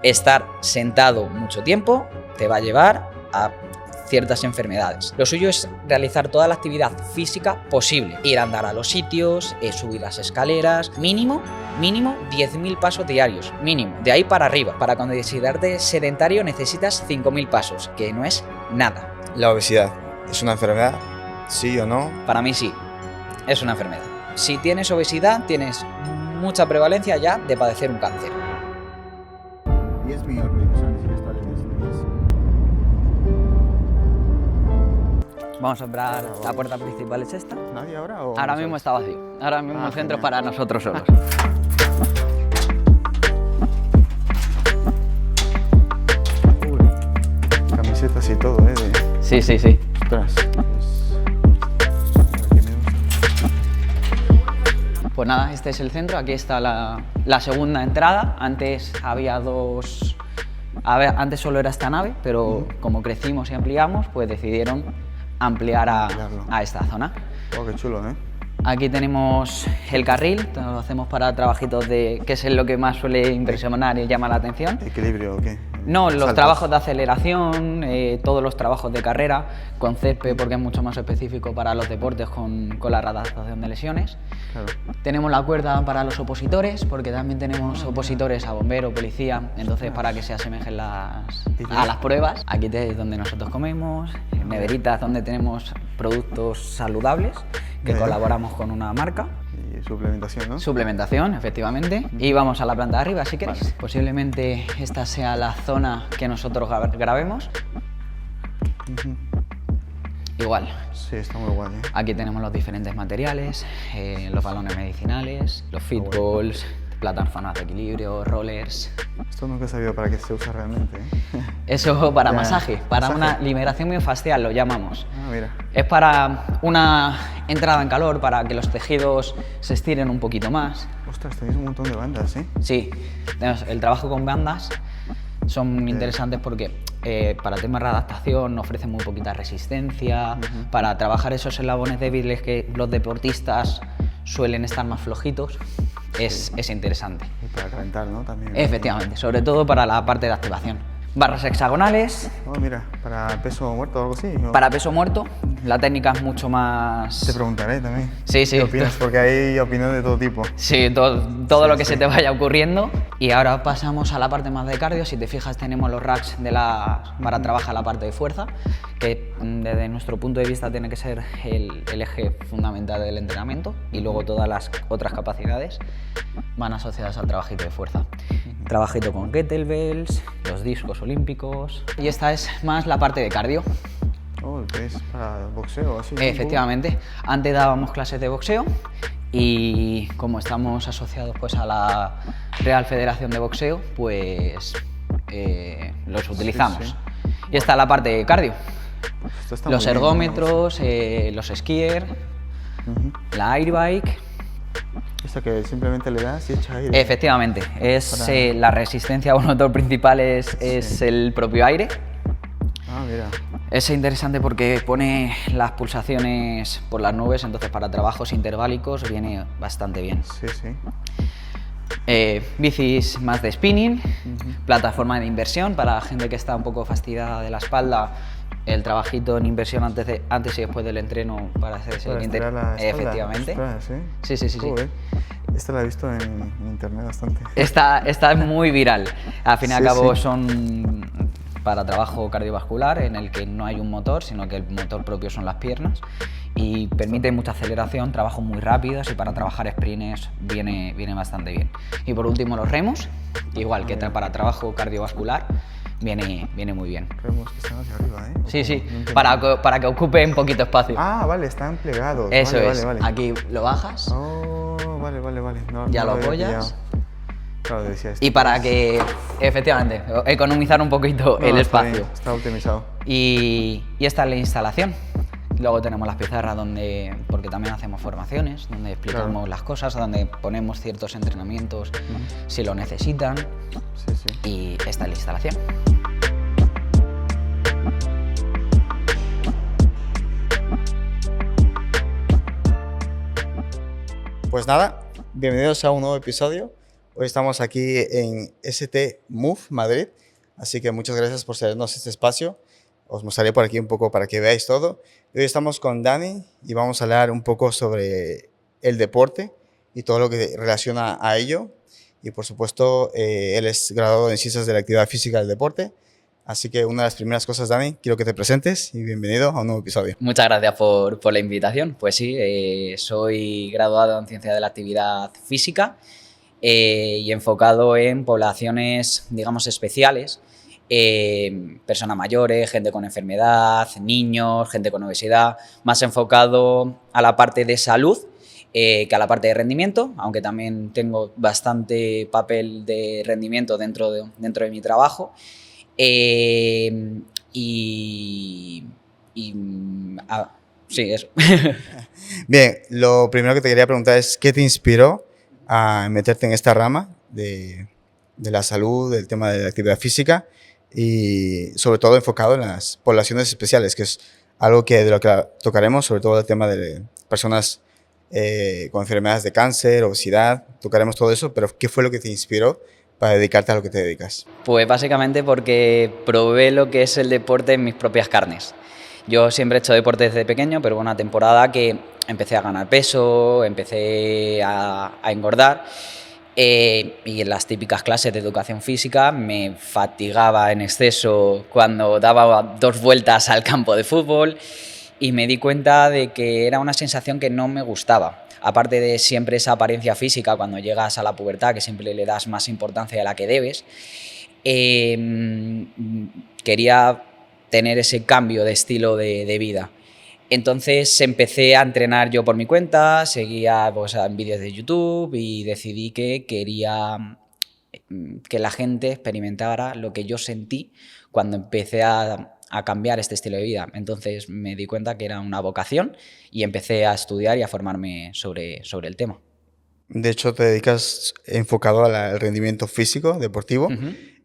estar sentado mucho tiempo te va a llevar a ciertas enfermedades. Lo suyo es realizar toda la actividad física posible. Ir a andar a los sitios, subir las escaleras, mínimo 10.000 pasos diarios, mínimo. De ahí para arriba. Para considerarte sedentario necesitas 5.000 pasos, que no es nada. ¿La obesidad es una enfermedad? ¿Sí o no? Para mí sí, es una enfermedad. Si tienes obesidad, tienes mucha prevalencia ya de padecer un cáncer. 10 millones de personas que están en Vamos a entrar, la puerta principal es esta. ¿Nadie ahora? ¿O Ahora no mismo sabes? está vacío. Ahora mismo el centro es genial. para nosotros solos. Uy, camisetas y todo, ¿eh? Sí. Ostras. Pues nada, este es el centro. Aquí está la segunda entrada. Antes había dos... Antes solo era esta nave, pero como crecimos y ampliamos, pues decidieron ampliar Ampliarlo. a esta zona. Oh, qué chulo, ¿eh? Aquí tenemos el carril, lo hacemos para trabajitos que es lo que más suele impresionar y llama la atención. ¿Equilibrio o qué? No, los Saltos. trabajos de aceleración, todos los trabajos de carrera, con césped porque es mucho más específico para los deportes con la readaptación de lesiones. Claro. Tenemos la cuerda para los opositores, porque también tenemos opositores a bombero, policía, entonces para que se asemejen a las pruebas. Aquí es donde nosotros comemos, neveritas donde tenemos productos saludables, que colaboramos con una marca. Y suplementación, ¿no? Suplementación, efectivamente. Y vamos a la planta de arriba, si queréis. Vale. Posiblemente esta sea la zona que nosotros grabemos. Igual. Sí, está muy guay, ¿eh? Aquí tenemos los diferentes materiales, los balones medicinales, los fitballs, plataformas de equilibrio, rollers. Esto nunca he sabido para qué se usa realmente, ¿eh? Eso para Ya, masaje, para masaje. una liberación miofascial lo llamamos. Ah, mira. Es para una entrada en calor, para que los tejidos se estiren un poquito más. Ostras, tenéis un montón de bandas, ¿eh? Sí, el trabajo con bandas son interesantes porque para temas de readaptación ofrecen muy poquita resistencia, para trabajar esos eslabones débiles que los deportistas suelen estar más flojitos, es interesante. Y para calentar, ¿no? También. Efectivamente, sobre todo para la parte de activación. Barras hexagonales. Oh, mira, para peso muerto o algo así. ¿O? Para peso muerto, la técnica es mucho más... Te preguntaré también. Sí. ¿Qué opinas? Porque hay opiniones de todo tipo. Sí, todo lo que se te vaya ocurriendo. Y ahora pasamos a la parte más de cardio. Si te fijas, tenemos los racks para trabajar la parte de fuerza, que desde nuestro punto de vista tiene que ser el eje fundamental del entrenamiento, y luego todas las otras capacidades van asociadas al trabajito de fuerza. Trabajito con kettlebells, los discos olímpicos, y esta es más la parte de cardio. Oh, ¿qué es? ¿Para boxeo o así? Efectivamente, antes dábamos clases de boxeo y como estamos asociados pues a la Real Federación de Boxeo, pues los utilizamos. Sí. Y esta es la parte de cardio. Esto está Los muy bien, ergómetros, los skier, la airbike. Esto que simplemente le das y echa aire. Efectivamente, es la resistencia a un motor principal es el propio aire. Ah, mira. Es interesante porque pone las pulsaciones por las nubes, entonces para trabajos interválicos viene bastante bien. Sí. Bicis más de spinning, plataforma de inversión para la gente que está un poco fastidiada de la espalda, el trabajito en inversión antes y después del entreno para hacerse Para el estirar la espalda. Efectivamente. Ostras, ¿eh? Sí. Joder. Esta la he visto en internet bastante. Esta es muy viral. Al fin y al Sí, cabo sí. son para trabajo cardiovascular en el que no hay un motor, sino que el motor propio son las piernas, y permite mucha aceleración, trabajos muy rápidos, y para trabajar sprints viene bastante bien. Y por último los remos, igual que para trabajo cardiovascular, viene muy bien. Remos que están hacia arriba, ¿eh? Sí, No entiendo. para que ocupe un poquito espacio. Ah, vale, están plegados. Eso vale, es, Vale. aquí lo bajas, Oh, vale. No, ya no lo había apoyas. pillado. Claro, decía esto. y para que, efectivamente, economizar un poquito No, el está espacio. bien, está optimizado. Y esta es la instalación. Luego tenemos las pizarras porque también hacemos formaciones, donde explicamos las cosas, donde ponemos ciertos entrenamientos si lo necesitan. Sí. Y esta es la instalación. Pues nada, bienvenidos a un nuevo episodio. Hoy estamos aquí en ST Move Madrid, así que muchas gracias por cedernos este espacio. Os mostraré por aquí un poco para que veáis todo. Hoy estamos con Dani y vamos a hablar un poco sobre el deporte y todo lo que relaciona a ello. Y por supuesto, él es graduado en Ciencias de la Actividad Física del Deporte. Así que una de las primeras cosas, Dani, quiero que te presentes y bienvenido a un nuevo episodio. Muchas gracias por la invitación. Pues sí, soy graduado en Ciencia de la Actividad Física y enfocado en poblaciones, digamos, especiales, personas mayores, gente con enfermedad, niños, gente con obesidad, más enfocado a la parte de salud que a la parte de rendimiento, aunque también tengo bastante papel de rendimiento dentro de mi trabajo. Y sí, eso. Bien, lo primero que te quería preguntar es ¿qué te inspiró a meterte en esta rama de la salud, del tema de la actividad física y sobre todo enfocado en las poblaciones especiales, que es algo que de lo que tocaremos, sobre todo el tema de personas con enfermedades de cáncer, obesidad, tocaremos todo eso, pero ¿qué fue lo que te inspiró para dedicarte a lo que te dedicas? Pues básicamente porque probé lo que es el deporte en mis propias carnes. Yo siempre he hecho deporte desde pequeño, pero hubo una temporada que empecé a ganar peso, empecé a engordar y en las típicas clases de educación física me fatigaba en exceso cuando daba 2 vueltas al campo de fútbol y me di cuenta de que era una sensación que no me gustaba. Aparte de siempre esa apariencia física cuando llegas a la pubertad, que siempre le das más importancia de la que debes, quería tener ese cambio de estilo de vida. Entonces empecé a entrenar yo por mi cuenta, seguía pues, en vídeos de YouTube y decidí que quería que la gente experimentara lo que yo sentí cuando empecé a cambiar este estilo de vida. Entonces me di cuenta que era una vocación y empecé a estudiar y a formarme sobre el tema. De hecho, te dedicas enfocado al rendimiento físico, deportivo,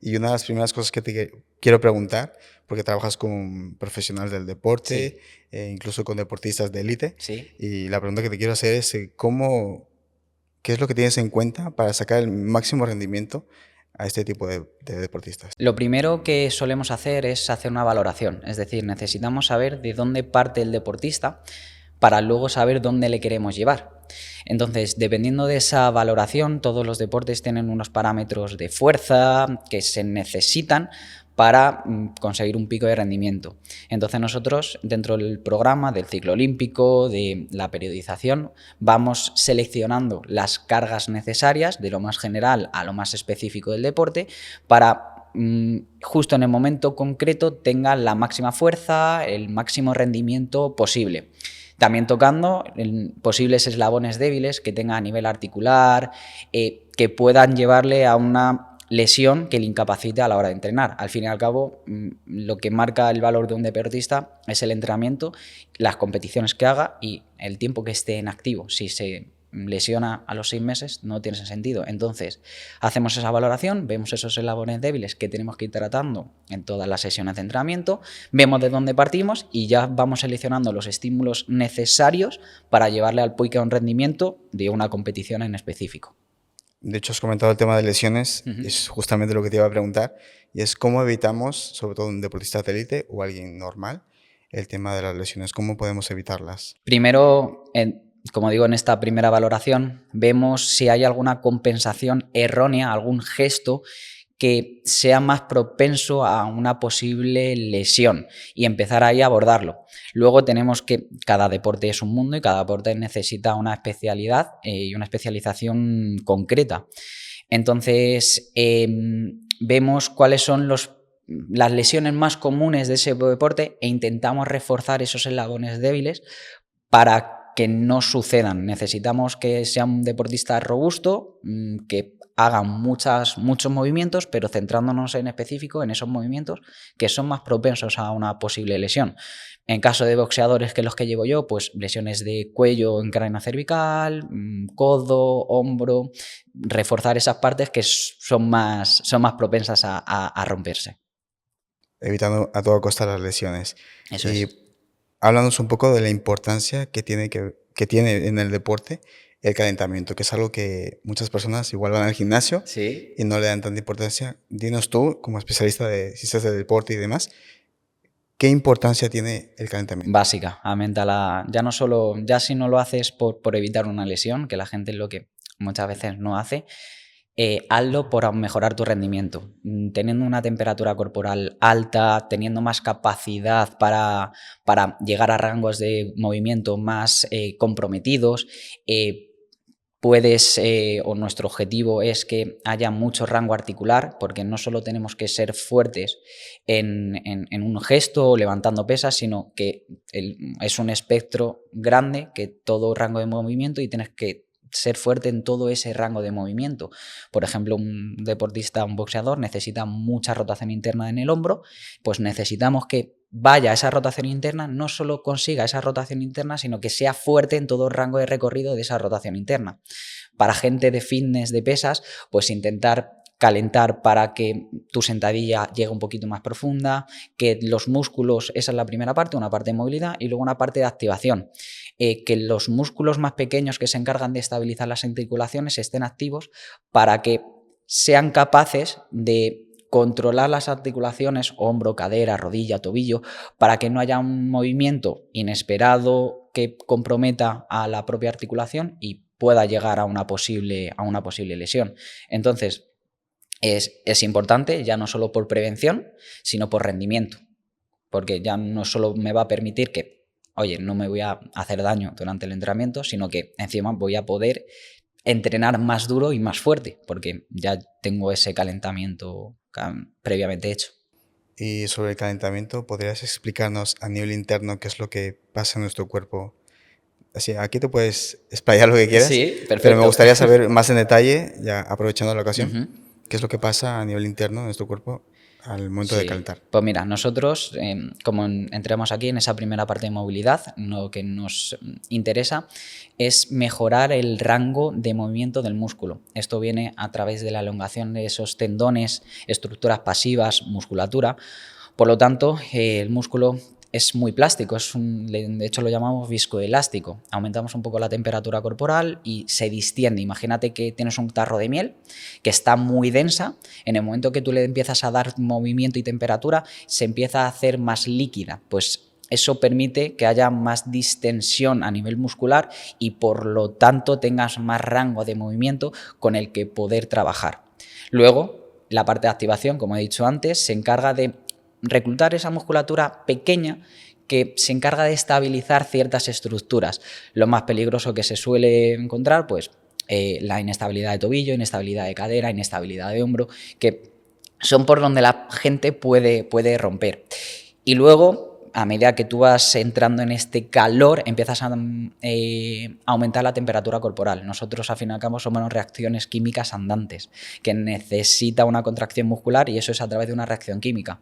y una de las primeras cosas que te quiero preguntar, porque trabajas con profesionales del deporte, Sí. Incluso con deportistas de élite, Sí. y la pregunta que te quiero hacer es ¿qué es lo que tienes en cuenta para sacar el máximo rendimiento a este tipo de deportistas? Lo primero que solemos hacer es hacer una valoración, es decir, necesitamos saber de dónde parte el deportista para luego saber dónde le queremos llevar. Entonces, dependiendo de esa valoración, todos los deportes tienen unos parámetros de fuerza que se necesitan para conseguir un pico de rendimiento. Entonces nosotros, dentro del programa del ciclo olímpico, de la periodización, vamos seleccionando las cargas necesarias de lo más general a lo más específico del deporte para justo en el momento concreto tenga la máxima fuerza, el máximo rendimiento posible. También tocando posibles eslabones débiles que tenga a nivel articular, que puedan llevarle a una lesión que le incapacite a la hora de entrenar. Al fin y al cabo, lo que marca el valor de un deportista es el entrenamiento, las competiciones que haga y el tiempo que esté en activo. Si se lesiona a los 6 meses, no tiene sentido. Entonces, hacemos esa valoración, vemos esos eslabones débiles que tenemos que ir tratando en todas las sesiones de entrenamiento, vemos de dónde partimos y ya vamos seleccionando los estímulos necesarios para llevarle al pico a un rendimiento de una competición en específico. De hecho, has comentado el tema de lesiones, es justamente lo que te iba a preguntar, y es cómo evitamos, sobre todo un deportista de élite o alguien normal, el tema de las lesiones, cómo podemos evitarlas. Primero, como digo, en esta primera valoración, vemos si hay alguna compensación errónea, algún gesto que sea más propenso a una posible lesión y empezar ahí a abordarlo. Luego tenemos que cada deporte es un mundo y cada deporte necesita una especialidad y una especialización concreta. Entonces, vemos cuáles son las lesiones más comunes de ese deporte e intentamos reforzar esos eslabones débiles para que no sucedan. Necesitamos que sea un deportista robusto, que haga muchos movimientos, pero centrándonos en específico en esos movimientos que son más propensos a una posible lesión. En caso de boxeadores, que es los que llevo yo, pues lesiones de cuello en cráneo cervical, codo, hombro, reforzar esas partes que son más propensas a romperse. Evitando a toda costa las lesiones. Eso y es. háblanos un poco de la importancia que tiene en el deporte el calentamiento, que es algo que muchas personas igual van al gimnasio Sí. y no le dan tanta importancia. Dinos tú, como especialista de ciencias de deporte y demás, ¿qué importancia tiene el calentamiento? Básica, aumenta ya no solo, ya si no lo haces por evitar una lesión, que la gente es lo que muchas veces no hace, hazlo por mejorar tu rendimiento. Teniendo una temperatura corporal alta, teniendo más capacidad para llegar a rangos de movimiento más comprometidos, o nuestro objetivo es que haya mucho rango articular, porque no solo tenemos que ser fuertes en un gesto o levantando pesas, sino que es un espectro grande, que todo rango de movimiento, y tienes que ser fuerte en todo ese rango de movimiento. Por ejemplo, un deportista, un boxeador, necesita mucha rotación interna en el hombro, pues necesitamos que vaya a esa rotación interna, no solo consiga esa rotación interna, sino que sea fuerte en todo el rango de recorrido de esa rotación interna. Para gente de fitness, de pesas, pues intentar calentar para que tu sentadilla llegue un poquito más profunda, que los músculos, esa es la primera parte, una parte de movilidad, y luego una parte de activación. Que los músculos más pequeños que se encargan de estabilizar las articulaciones estén activos para que sean capaces de controlar las articulaciones, hombro, cadera, rodilla, tobillo, para que no haya un movimiento inesperado que comprometa a la propia articulación y pueda llegar a una posible lesión. Entonces, es importante, ya no solo por prevención, sino por rendimiento, porque ya no solo me va a permitir que, oye, no me voy a hacer daño durante el entrenamiento, sino que encima voy a poder entrenar más duro y más fuerte, porque ya tengo ese calentamiento previamente hecho. Y sobre el calentamiento, ¿podrías explicarnos a nivel interno qué es lo que pasa en nuestro cuerpo? Así, aquí te puedes explayar lo que quieras, Sí, pero me perfecto. gustaría saber más en detalle, ya aprovechando la ocasión, Ujú. qué es lo que pasa a nivel interno de nuestro cuerpo al momento de Sí, calentar. pues mira, nosotros, como entramos aquí en esa primera parte de movilidad, lo que nos interesa es mejorar el rango de movimiento del músculo. Esto viene a través de la elongación de esos tendones, estructuras pasivas, musculatura. Por lo tanto, el músculo es muy plástico, de hecho lo llamamos viscoelástico. Aumentamos un poco la temperatura corporal y se distiende. Imagínate que tienes un tarro de miel que está muy densa. En el momento que tú le empiezas a dar movimiento y temperatura, se empieza a hacer más líquida. Pues eso permite que haya más distensión a nivel muscular y por lo tanto tengas más rango de movimiento con el que poder trabajar. Luego, la parte de activación, como he dicho antes, se encarga de reclutar esa musculatura pequeña que se encarga de estabilizar ciertas estructuras. Lo más peligroso que se suele encontrar, pues la inestabilidad de tobillo, inestabilidad de cadera, inestabilidad de hombro, que son por donde la gente puede romper. Y luego, a medida que tú vas entrando en este calor, empiezas a aumentar la temperatura corporal. Nosotros, al fin y al cabo, somos reacciones químicas andantes, que necesita una contracción muscular y eso es a través de una reacción química.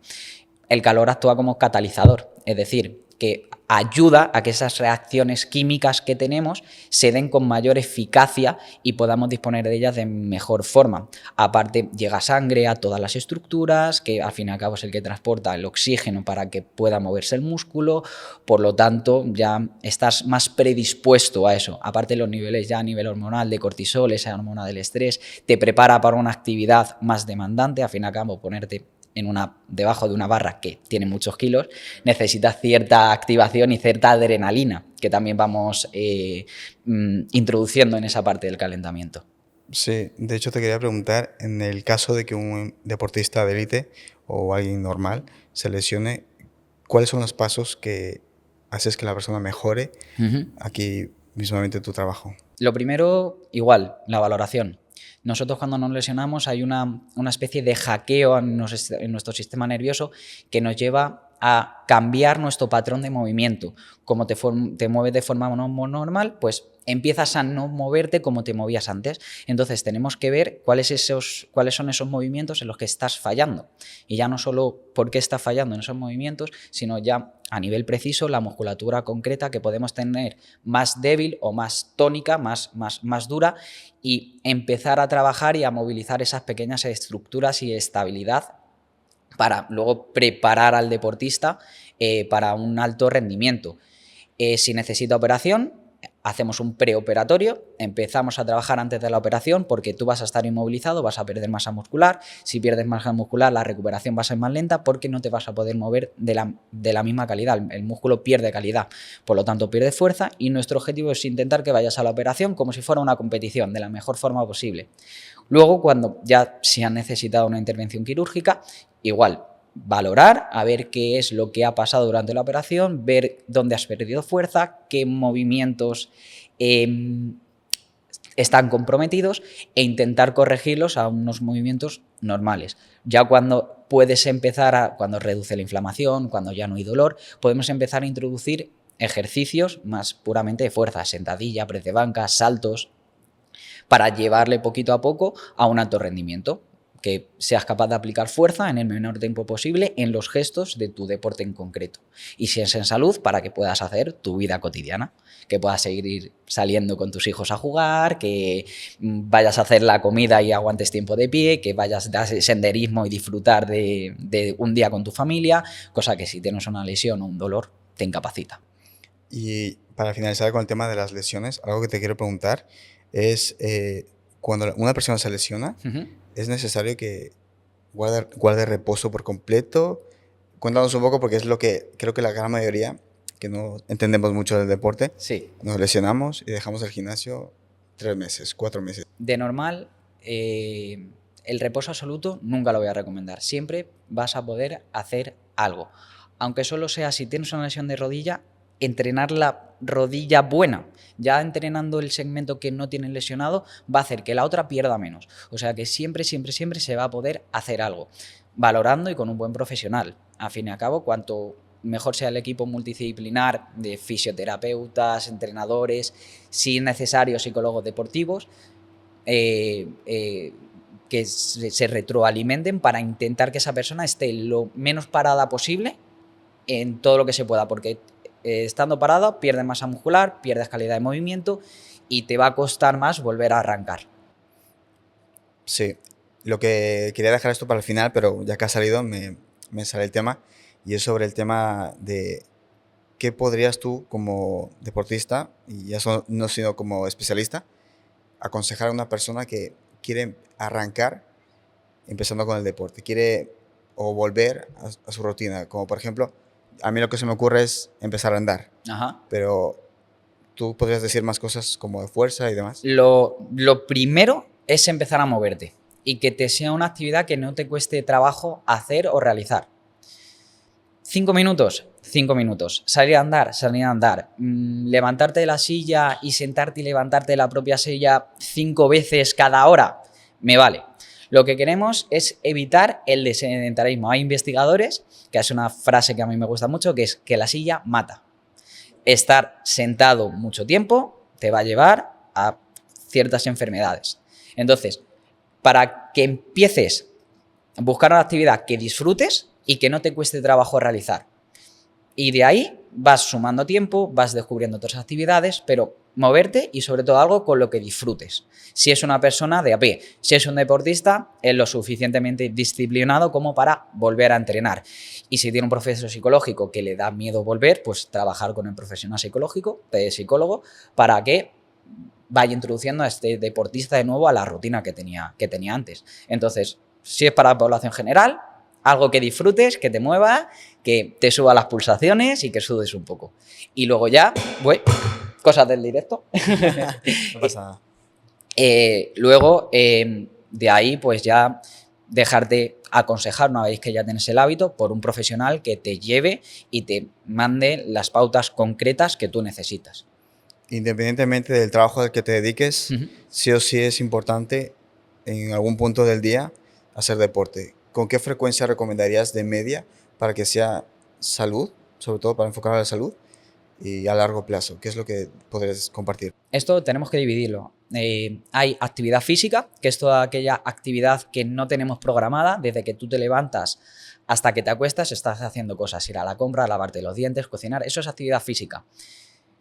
El calor actúa como catalizador, es decir, que ayuda a que esas reacciones químicas que tenemos se den con mayor eficacia y podamos disponer de ellas de mejor forma. Aparte, llega sangre a todas las estructuras, que al fin y al cabo es el que transporta el oxígeno para que pueda moverse el músculo, por lo tanto ya estás más predispuesto a eso. Aparte, los niveles ya a nivel hormonal de cortisol, esa hormona del estrés, te prepara para una actividad más demandante, al fin y al cabo ponerte debajo de una barra que tiene muchos kilos, necesitas cierta activación y cierta adrenalina que también vamos introduciendo en esa parte del calentamiento. Sí, de hecho te quería preguntar, en el caso de que un deportista de élite o alguien normal se lesione, ¿cuáles son los pasos que haces que la persona mejore aquí mismamente tu trabajo? Lo primero, igual, la valoración. Nosotros cuando nos lesionamos hay una especie de hackeo en nuestro sistema nervioso que nos lleva a cambiar nuestro patrón de movimiento. Como te mueves de forma normal, pues empiezas a no moverte como te movías antes. Entonces tenemos que ver cuáles son esos movimientos en los que estás fallando. Y ya no solo por qué estás fallando en esos movimientos, sino ya a nivel preciso la musculatura concreta que podemos tener más débil o más tónica, más dura, y empezar a trabajar y a movilizar esas pequeñas estructuras y estabilidad para luego preparar al deportista para un alto rendimiento. Si necesita operación, hacemos un preoperatorio, empezamos a trabajar antes de la operación porque tú vas a estar inmovilizado, vas a perder masa muscular. Si pierdes masa muscular, la recuperación va a ser más lenta porque no te vas a poder mover de la misma calidad. El músculo pierde calidad, por lo tanto pierde fuerza, y nuestro objetivo es intentar que vayas a la operación como si fuera una competición, de la mejor forma posible. Luego, cuando ya se ha necesitado una intervención quirúrgica, igual, valorar, a ver qué es lo que ha pasado durante la operación, ver dónde has perdido fuerza, qué movimientos están comprometidos e intentar corregirlos a unos movimientos normales. Ya cuando puedes empezar, cuando reduce la inflamación, cuando ya no hay dolor, podemos empezar a introducir ejercicios más puramente de fuerza, sentadilla, press de banca, saltos, para llevarle poquito a poco a un alto rendimiento, que seas capaz de aplicar fuerza en el menor tiempo posible en los gestos de tu deporte en concreto. Y si es en salud, para que puedas hacer tu vida cotidiana, que puedas seguir saliendo con tus hijos a jugar, que vayas a hacer la comida y aguantes tiempo de pie, que vayas a hacer senderismo y disfrutar de un día con tu familia, cosa que si tienes una lesión o un dolor te incapacita. Y para finalizar con el tema de las lesiones, algo que te quiero preguntar es, cuando una persona se lesiona, ¿es necesario que guarde reposo por completo? Cuéntanos un poco, porque es lo que creo que la gran mayoría, que no entendemos mucho del deporte, Sí. nos lesionamos y dejamos el gimnasio 3 meses, 4 meses. De normal, el reposo absoluto nunca lo voy a recomendar. Siempre vas a poder hacer algo. Aunque solo sea, si tienes una lesión de rodilla, entrenar la rodilla buena. Ya entrenando el segmento que no tienes lesionado va a hacer que la otra pierda menos. O sea que siempre, siempre, siempre se va a poder hacer algo, valorando y con un buen profesional. A fin y a cabo, cuanto mejor sea el equipo multidisciplinar de fisioterapeutas, entrenadores, si es necesario psicólogos deportivos, que se retroalimenten para intentar que esa persona esté lo menos parada posible en todo lo que se pueda, porque estando parado pierdes masa muscular, pierdes calidad de movimiento y te va a costar más volver a arrancar. Sí, lo que quería dejar esto para el final, pero ya que ha salido me sale el tema, y es sobre el tema de qué podrías tú como deportista, y ya no sino como especialista, aconsejar a una persona que quiere arrancar empezando con el deporte, quiere o volver a su rutina, como por ejemplo, a mí lo que se me ocurre es empezar a andar. Ajá. Pero tú podrías decir más cosas como de fuerza y demás. Lo primero es empezar a moverte y que te sea una actividad que no te cueste trabajo hacer o realizar. 5 minutos, 5 minutos. Salir a andar, salir a andar. Levantarte de la silla y sentarte y levantarte de la propia silla 5 veces cada hora, me vale. Lo que queremos es evitar el sedentarismo. Hay investigadores, que es una frase que a mí me gusta mucho, que es que la silla mata. Estar sentado mucho tiempo te va a llevar a ciertas enfermedades. Entonces, para que empieces a buscar una actividad que disfrutes y que no te cueste trabajo realizar. Y de ahí vas sumando tiempo, vas descubriendo otras actividades, pero moverte y sobre todo algo con lo que disfrutes. Si es una persona de a pie, si es un deportista, es lo suficientemente disciplinado como para volver a entrenar. Y si tiene un proceso psicológico que le da miedo volver, pues trabajar con el profesional psicólogo, para que vaya introduciendo a este deportista de nuevo a la rutina que tenía antes. Entonces, si es para la población general, algo que disfrutes, que te mueva, que te suba las pulsaciones y que sudes un poco. Y luego ya, cosas del directo. No pasa nada. Luego, de ahí, pues ya dejarte aconsejar, una vez que ya tienes el hábito, por un profesional que te lleve y te mande las pautas concretas que tú necesitas. Independientemente del trabajo al que te dediques, sí o sí es importante en algún punto del día hacer deporte. ¿Con qué frecuencia recomendarías de media para que sea salud, sobre todo para enfocar a la salud y a largo plazo? ¿Qué es lo que podrías compartir? Esto tenemos que dividirlo. Hay actividad física, que es toda aquella actividad que no tenemos programada. Desde que tú te levantas hasta que te acuestas estás haciendo cosas, ir a la compra, lavarte los dientes, cocinar, eso es actividad física.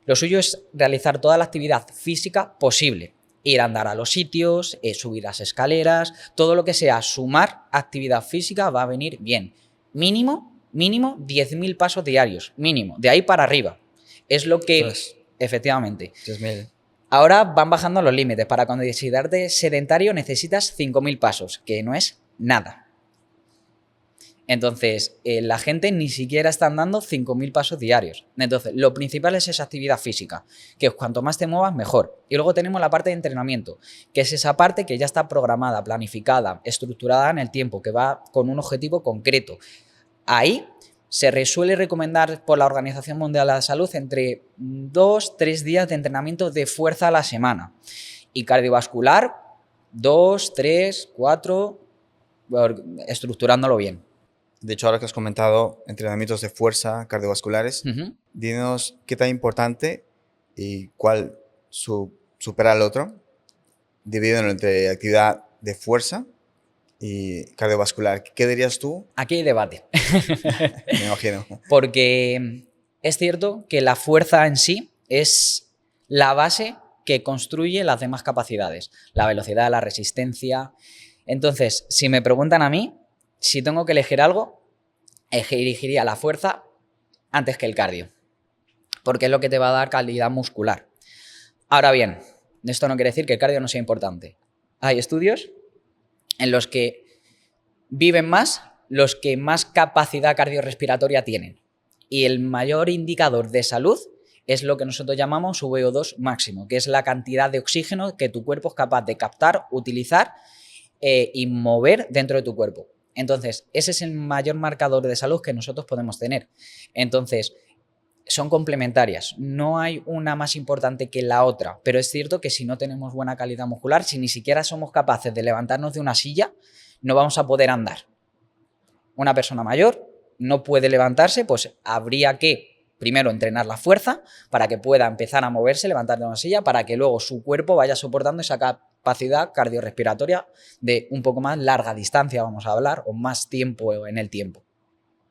Lo suyo es realizar toda la actividad física posible. Ir a andar a los sitios, subir las escaleras, todo lo que sea sumar actividad física va a venir bien. Mínimo 10.000 pasos diarios, mínimo, de ahí para arriba. Es lo que Efectivamente. 3.000. Ahora van bajando los límites. Para considerarte sedentario necesitas 5.000 pasos, que no es nada. Entonces, la gente ni siquiera está andando 5.000 pasos diarios. Entonces, lo principal es esa actividad física, que cuanto más te muevas, mejor. Y luego tenemos la parte de entrenamiento, que es esa parte que ya está programada, planificada, estructurada en el tiempo, que va con un objetivo concreto. Ahí se suele recomendar por la Organización Mundial de la Salud entre 2-3 días de entrenamiento de fuerza a la semana. Y cardiovascular, 2, 3, 4, estructurándolo bien. De hecho, ahora que has comentado entrenamientos de fuerza cardiovasculares, dinos qué tan importante y cuál supera al otro, dividido entre actividad de fuerza y cardiovascular. ¿Qué dirías tú? Aquí hay debate. Me imagino. Porque es cierto que la fuerza en sí es la base que construye las demás capacidades. La velocidad, la resistencia. Entonces, si me preguntan a mí, si tengo que elegir algo, elegiría la fuerza antes que el cardio, porque es lo que te va a dar calidad muscular. Ahora bien, esto no quiere decir que el cardio no sea importante. Hay estudios en los que viven más los que más capacidad cardiorrespiratoria tienen. Y el mayor indicador de salud es lo que nosotros llamamos VO2 máximo, que es la cantidad de oxígeno que tu cuerpo es capaz de captar, utilizar y mover dentro de tu cuerpo. Entonces, ese es el mayor marcador de salud que nosotros podemos tener. Entonces, son complementarias. No hay una más importante que la otra, pero es cierto que si no tenemos buena calidad muscular, si ni siquiera somos capaces de levantarnos de una silla, no vamos a poder andar. Una persona mayor no puede levantarse, pues habría que primero entrenar la fuerza para que pueda empezar a moverse, levantar de una silla, para que luego su cuerpo vaya soportando esa capacidad cardiorrespiratoria de un poco más larga distancia, vamos a hablar, o más tiempo en el tiempo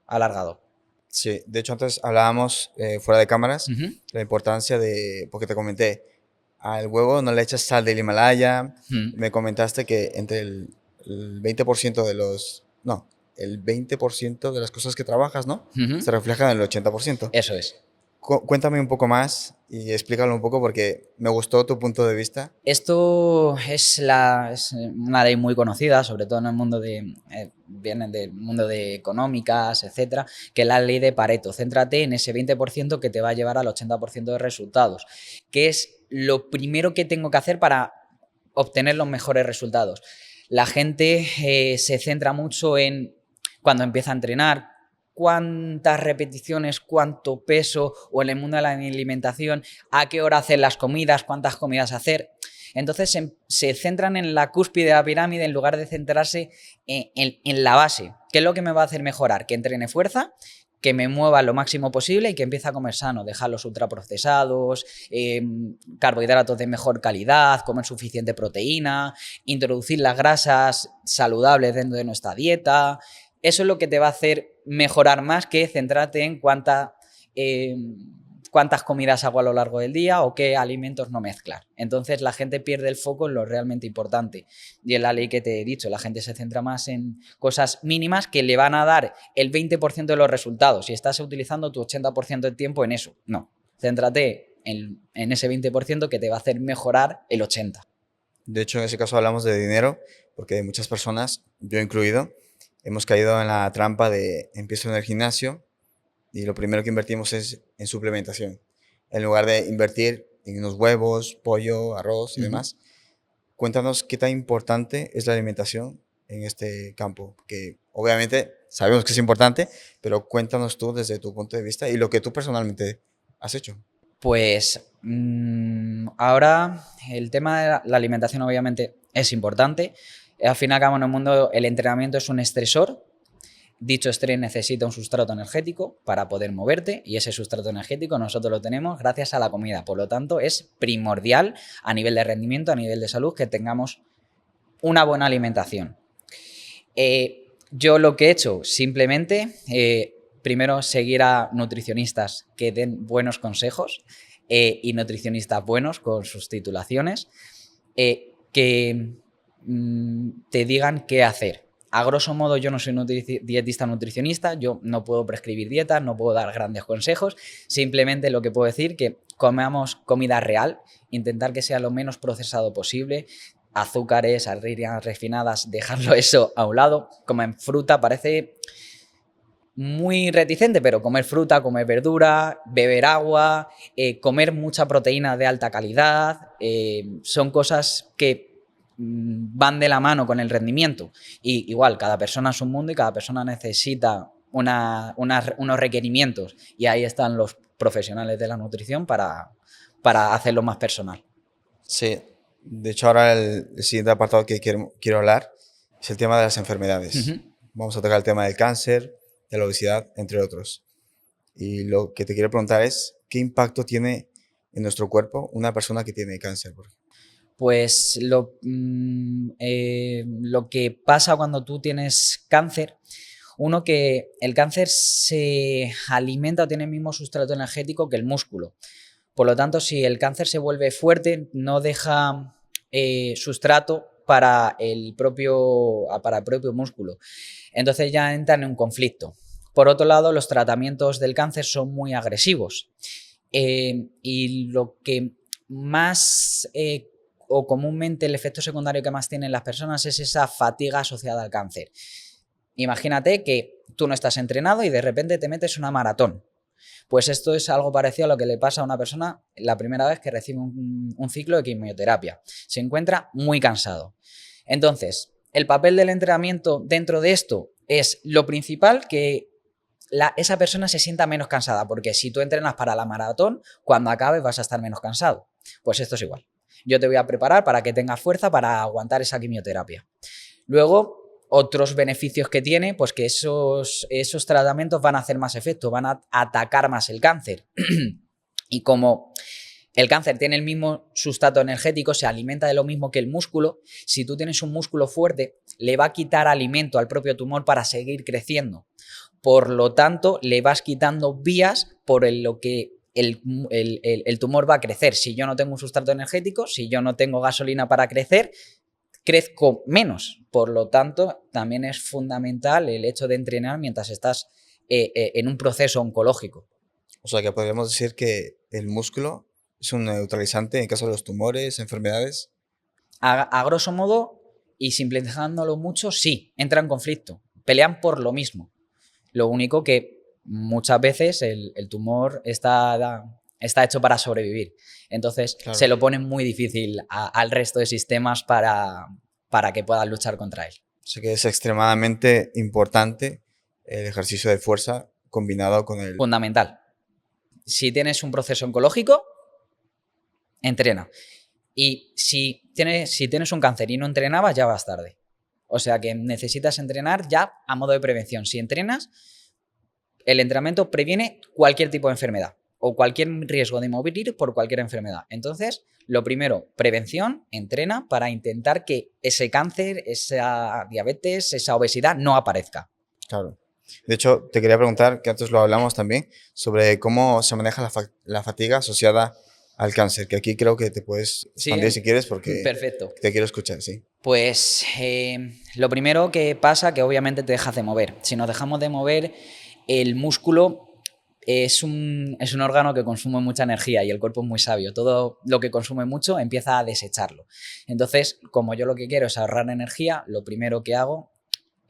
alargado. Sí, de hecho antes hablábamos fuera de cámaras la importancia de, porque te comenté, al huevo no le echas sal del Himalaya, me comentaste que entre el 20% de los, no, el 20% de las cosas que trabajas, ¿no? Se reflejan en el 80%. Eso es. Cuéntame un poco más y explícalo un poco porque me gustó tu punto de vista. Esto es una ley muy conocida, sobre todo en el mundo viene del mundo de económicas, etcétera, que es la ley de Pareto. Céntrate en ese 20% que te va a llevar al 80% de resultados, que es lo primero que tengo que hacer para obtener los mejores resultados. La gente se centra mucho en cuando empieza a entrenar, cuántas repeticiones, cuánto peso, o en el mundo de la alimentación, a qué hora hacer las comidas, cuántas comidas hacer. Entonces se centran en la cúspide de la pirámide en lugar de centrarse en la base. ¿Qué es lo que me va a hacer mejorar? Que entrene fuerza, que me mueva lo máximo posible y que empiece a comer sano, dejar los ultraprocesados, carbohidratos de mejor calidad, comer suficiente proteína, introducir las grasas saludables dentro de nuestra dieta. Eso es lo que te va a hacer mejorar más que centrarte en cuántas comidas hago a lo largo del día o qué alimentos no mezclar. Entonces la gente pierde el foco en lo realmente importante. Y en la ley que te he dicho, la gente se centra más en cosas mínimas que le van a dar el 20% de los resultados. Si estás utilizando tu 80% del tiempo en eso, no. Céntrate en ese 20% que te va a hacer mejorar el 80%. De hecho, en ese caso hablamos de dinero, porque muchas personas, yo incluido, hemos caído en la trampa de empiezo en el gimnasio y lo primero que invertimos es en suplementación. En lugar de invertir en unos huevos, pollo, arroz y demás. Cuéntanos qué tan importante es la alimentación en este campo, que obviamente sabemos que es importante, pero cuéntanos tú desde tu punto de vista y lo que tú personalmente has hecho. Pues ahora el tema de la alimentación obviamente es importante. Al fin y al cabo en el mundo el entrenamiento es un estresor. Dicho estrés necesita un sustrato energético para poder moverte y ese sustrato energético nosotros lo tenemos gracias a la comida. Por lo tanto, es primordial a nivel de rendimiento, a nivel de salud, que tengamos una buena alimentación. Yo lo que he hecho simplemente, primero seguir a nutricionistas que den buenos consejos y nutricionistas buenos con sus titulaciones que te digan qué hacer. A grosso modo, yo no soy dietista nutricionista, yo no puedo prescribir dietas, no puedo dar grandes consejos, simplemente lo que puedo decir que comamos comida real, intentar que sea lo menos procesado posible, azúcares, harinas refinadas, dejarlo eso a un lado, comer fruta, parece muy reticente, pero comer fruta, comer verdura, beber agua, comer mucha proteína de alta calidad, son cosas que van de la mano con el rendimiento. Y igual, cada persona es un mundo y cada persona necesita unos requerimientos, y ahí están los profesionales de la nutrición para hacerlo más personal. Sí, de hecho ahora el siguiente apartado que quiero hablar es el tema de las enfermedades. Vamos a tocar el tema del cáncer, de la obesidad, entre otros. Y lo que te quiero preguntar es, ¿qué impacto tiene en nuestro cuerpo una persona que tiene cáncer? Pues lo que pasa cuando tú tienes cáncer, que el cáncer se alimenta o tiene el mismo sustrato energético que el músculo. Por lo tanto, si el cáncer se vuelve fuerte, no deja sustrato para el propio músculo. Entonces ya entra en un conflicto. Por otro lado, los tratamientos del cáncer son muy agresivos. Y lo que más o comúnmente el efecto secundario que más tienen las personas es esa fatiga asociada al cáncer. Imagínate que tú no estás entrenado y de repente te metes una maratón. Pues esto es algo parecido a lo que le pasa a una persona la primera vez que recibe un ciclo de quimioterapia. Se encuentra muy cansado. Entonces, el papel del entrenamiento dentro de esto es lo principal, que esa persona se sienta menos cansada, porque si tú entrenas para la maratón, cuando acabes vas a estar menos cansado. Pues esto es igual. Yo te voy a preparar para que tengas fuerza para aguantar esa quimioterapia. Luego, otros beneficios que tiene, pues que esos tratamientos van a hacer más efecto, van a atacar más el cáncer. Y como el cáncer tiene el mismo sustrato energético, se alimenta de lo mismo que el músculo, si tú tienes un músculo fuerte, le va a quitar alimento al propio tumor para seguir creciendo. Por lo tanto, le vas quitando vías por lo que el tumor va a crecer. Si yo no tengo un sustrato energético, si yo no tengo gasolina para crecer, crezco menos. Por lo tanto, también es fundamental el hecho de entrenar mientras estás en un proceso oncológico. O sea, que podríamos decir que el músculo es un neutralizante en caso de los tumores, enfermedades. A grosso modo, y simplificándolo mucho, sí, entra en conflicto. Pelean por lo mismo. Lo único que muchas veces el tumor está hecho para sobrevivir. Entonces, claro, se lo pone muy difícil al resto de sistemas para que puedan luchar contra él. O sea que es extremadamente importante el ejercicio de fuerza combinado con el... Fundamental. Si tienes un proceso oncológico, entrena. Y si tienes un cáncer y no entrenabas, ya vas tarde. O sea que necesitas entrenar ya a modo de prevención. Si entrenas, el entrenamiento previene cualquier tipo de enfermedad o cualquier riesgo de morir por cualquier enfermedad. Entonces, lo primero, prevención, entrena para intentar que ese cáncer, esa diabetes, esa obesidad no aparezca. Claro. De hecho, te quería preguntar, que antes lo hablamos también, sobre cómo se maneja la fatiga asociada al cáncer, que aquí creo que te puedes expandir si quieres, porque perfecto. Te quiero escuchar, sí. Pues lo primero que pasa, que obviamente te dejas de mover. Si nos dejamos de mover, el músculo es un órgano que consume mucha energía y el cuerpo es muy sabio. Todo lo que consume mucho empieza a desecharlo. Entonces, como yo lo que quiero es ahorrar energía, lo primero que hago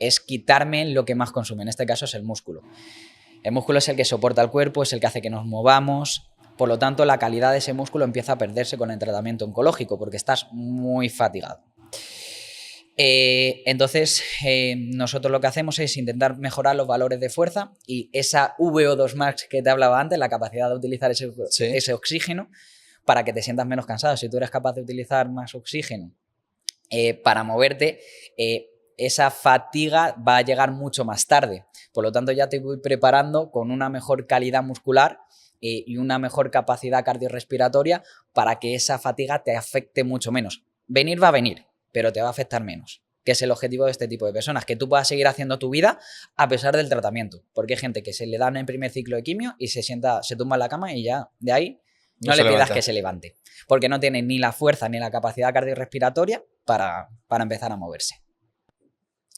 es quitarme lo que más consume. En este caso es el músculo. El músculo es el que soporta el cuerpo, es el que hace que nos movamos. Por lo tanto, la calidad de ese músculo empieza a perderse con el tratamiento oncológico porque estás muy fatigado. Entonces, nosotros lo que hacemos es intentar mejorar los valores de fuerza y esa VO2 max que te hablaba antes, la capacidad de utilizar ese oxígeno para que te sientas menos cansado. Si tú eres capaz de utilizar más oxígeno para moverte, esa fatiga va a llegar mucho más tarde. Por lo tanto, ya te voy preparando con una mejor calidad muscular y una mejor capacidad cardiorrespiratoria para que esa fatiga te afecte mucho menos. Venir va a venir, pero te va a afectar menos, que es el objetivo de este tipo de personas, que tú puedas seguir haciendo tu vida a pesar del tratamiento, porque hay gente que se le da en el primer ciclo de quimio y se tumba en la cama y ya de ahí no le pidas que se levante, porque no tiene ni la fuerza ni la capacidad cardiorrespiratoria para empezar a moverse.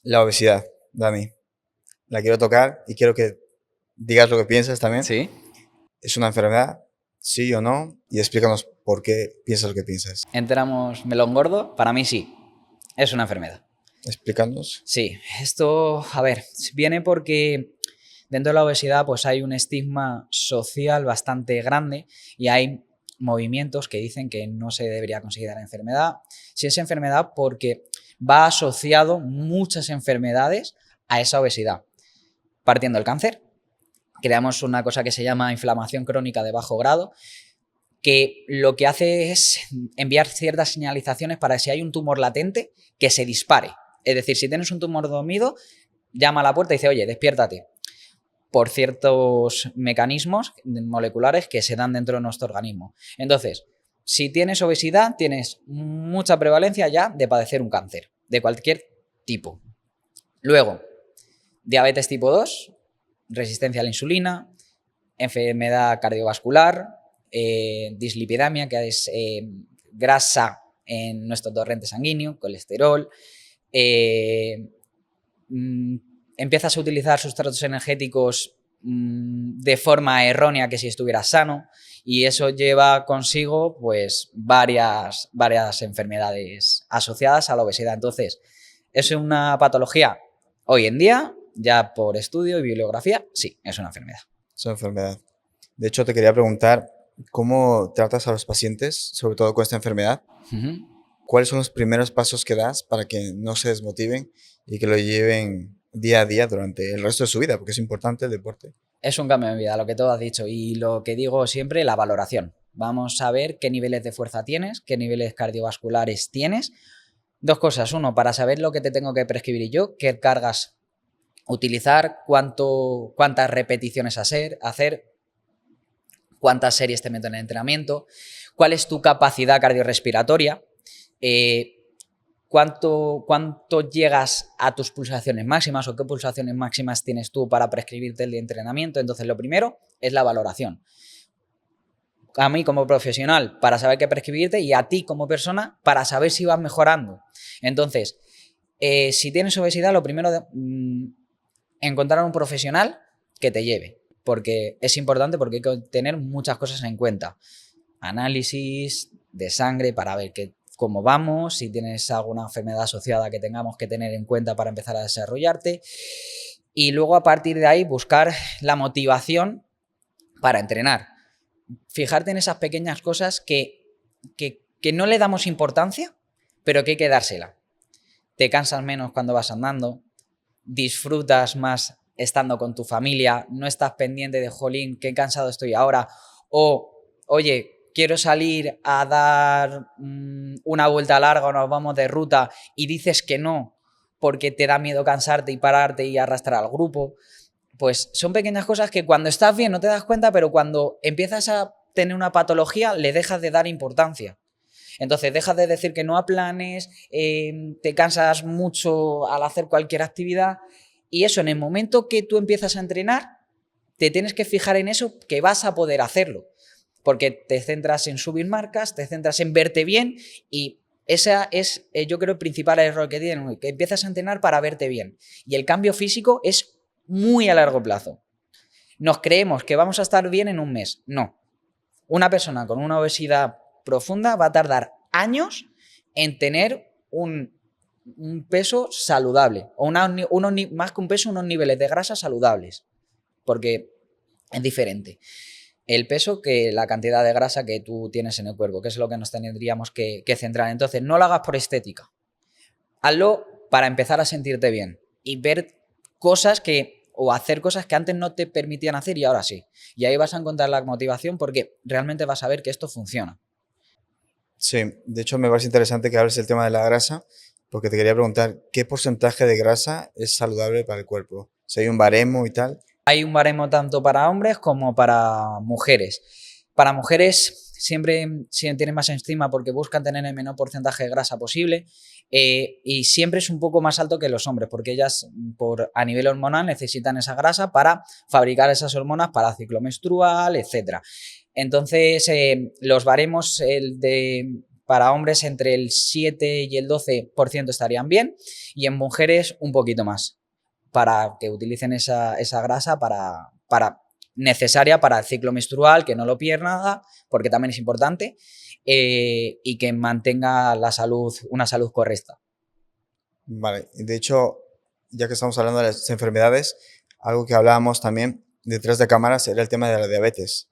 La obesidad, Dani, la quiero tocar y quiero que digas lo que piensas también. ¿Sí? ¿Es una enfermedad? ¿Sí o no? Y explícanos por qué piensas lo que piensas. Entramos melón gordo, para mí sí, es una enfermedad. Explícanos. Sí, esto, a ver, viene porque dentro de la obesidad pues hay un estigma social bastante grande y hay movimientos que dicen que no se debería considerar enfermedad. Si es enfermedad porque va asociado muchas enfermedades a esa obesidad. Partiendo del cáncer, creamos una cosa que se llama inflamación crónica de bajo grado, que lo que hace es enviar ciertas señalizaciones para que si hay un tumor latente, que se dispare. Es decir, si tienes un tumor dormido, llama a la puerta y dice, oye, despiértate, por ciertos mecanismos moleculares que se dan dentro de nuestro organismo. Entonces, si tienes obesidad, tienes mucha prevalencia ya de padecer un cáncer, de cualquier tipo. Luego, diabetes tipo 2, resistencia a la insulina, enfermedad cardiovascular, dislipidemia, que es grasa en nuestro torrente sanguíneo, colesterol, empiezas a utilizar sustratos energéticos de forma errónea que si estuvieras sano, y eso lleva consigo pues varias enfermedades asociadas a la obesidad. Entonces, ¿es una patología? Hoy en día, ya por estudio y bibliografía, sí, es una enfermedad. Es una enfermedad. De hecho, te quería preguntar, ¿cómo tratas a los pacientes, sobre todo con esta enfermedad? ¿Cuáles son los primeros pasos que das para que no se desmotiven y que lo lleven día a día durante el resto de su vida? Porque es importante el deporte. Es un cambio de vida, lo que tú has dicho, y lo que digo siempre, la valoración. Vamos a ver qué niveles de fuerza tienes, qué niveles cardiovasculares tienes. Dos cosas. Uno, para saber lo que te tengo que prescribir yo, qué cargas utilizar, cuántas repeticiones hacer, cuántas series te meto en el entrenamiento, cuál es tu capacidad cardiorrespiratoria, cuánto llegas a tus pulsaciones máximas o qué pulsaciones máximas tienes tú para prescribirte el de entrenamiento. Entonces, lo primero es la valoración. A mí como profesional para saber qué prescribirte y a ti como persona para saber si vas mejorando. Entonces, si tienes obesidad, lo primero es encontrar un profesional que te lleve, porque es importante, porque hay que tener muchas cosas en cuenta. Análisis de sangre para ver cómo vamos, si tienes alguna enfermedad asociada que tengamos que tener en cuenta para empezar a desarrollarte, y luego a partir de ahí buscar la motivación para entrenar. Fijarte en esas pequeñas cosas que no le damos importancia, pero que hay que dársela. Te cansas menos cuando vas andando, disfrutas más estando con tu familia, no estás pendiente de, jolín, qué cansado estoy ahora, o, oye, quiero salir a dar una vuelta larga o nos vamos de ruta y dices que no porque te da miedo cansarte y pararte y arrastrar al grupo. Pues son pequeñas cosas que cuando estás bien no te das cuenta, pero cuando empiezas a tener una patología le dejas de dar importancia. Entonces dejas de decir que no a planes, te cansas mucho al hacer cualquier actividad, y eso, en el momento que tú empiezas a entrenar, te tienes que fijar en eso, que vas a poder hacerlo, porque te centras en subir marcas, te centras en verte bien, y ese es, yo creo, el principal error que tienen, que empiezas a entrenar para verte bien, y el cambio físico es muy a largo plazo. Nos creemos que vamos a estar bien en un mes. No. Una persona con una obesidad profunda va a tardar años en tener un peso saludable, o más que un peso, unos niveles de grasa saludables, porque es diferente el peso que la cantidad de grasa que tú tienes en el cuerpo, que es lo que nos tendríamos que centrar. Entonces, no lo hagas por estética, hazlo para empezar a sentirte bien y ver cosas o hacer cosas que antes no te permitían hacer y ahora sí. Y ahí vas a encontrar la motivación, porque realmente vas a ver que esto funciona. Sí, de hecho me parece interesante que hables del tema de la grasa, porque te quería preguntar, ¿qué porcentaje de grasa es saludable para el cuerpo? Si hay un baremo y tal. Hay un baremo tanto para hombres como para mujeres. Para mujeres siempre tienen más encima porque buscan tener el menor porcentaje de grasa posible, y siempre es un poco más alto que los hombres, porque ellas a nivel hormonal necesitan esa grasa para fabricar esas hormonas para el ciclo menstrual, etc. Entonces, los baremos para hombres entre el 7 y el 12% estarían bien, y en mujeres un poquito más, para que utilicen esa grasa para necesaria para el ciclo menstrual, que no lo pierda, porque también es importante, y que mantenga una salud correcta. Vale, de hecho, ya que estamos hablando de las enfermedades, algo que hablábamos también detrás de cámaras era el tema de la diabetes.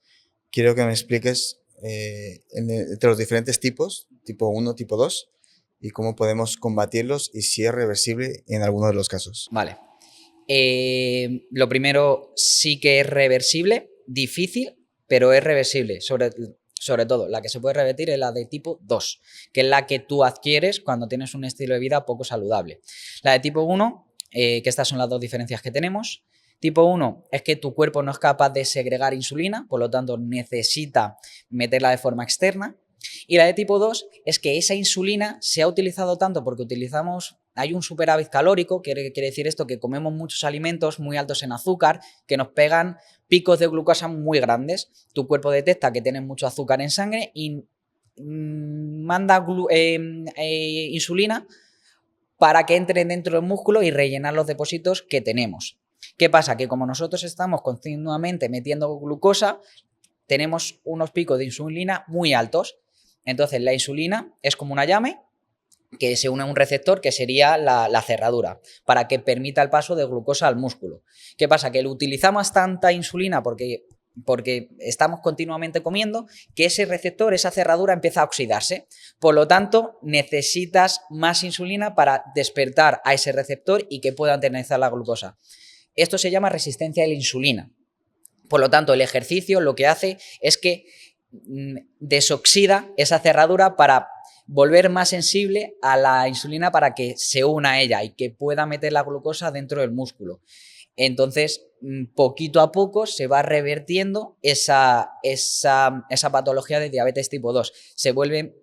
Quiero que me expliques entre los diferentes tipos, tipo 1, tipo 2, y cómo podemos combatirlos y si es reversible en alguno de los casos. Vale. Lo primero, sí que es reversible, difícil, pero es reversible. Sobre todo, la que se puede revertir es la de tipo 2, que es la que tú adquieres cuando tienes un estilo de vida poco saludable. La de tipo 1, que estas son las dos diferencias que tenemos. Tipo 1 es que tu cuerpo no es capaz de segregar insulina, por lo tanto necesita meterla de forma externa. Y la de tipo 2 es que esa insulina se ha utilizado tanto porque hay un superávit calórico, quiere decir esto que comemos muchos alimentos muy altos en azúcar, que nos pegan picos de glucosa muy grandes. Tu cuerpo detecta que tienes mucho azúcar en sangre y manda insulina para que entre dentro del músculo y rellenar los depósitos que tenemos. ¿Qué pasa? Que como nosotros estamos continuamente metiendo glucosa, tenemos unos picos de insulina muy altos. Entonces la insulina es como una llave que se une a un receptor que sería la cerradura para que permita el paso de glucosa al músculo. ¿Qué pasa? Que utilizamos tanta insulina porque estamos continuamente comiendo que ese receptor, esa cerradura empieza a oxidarse. Por lo tanto, necesitas más insulina para despertar a ese receptor y que pueda internalizar la glucosa. Esto se llama resistencia a la insulina. Por lo tanto, el ejercicio lo que hace es que desoxida esa cerradura para volver más sensible a la insulina para que se una a ella y que pueda meter la glucosa dentro del músculo. Entonces, poquito a poco se va revertiendo esa patología de diabetes tipo 2.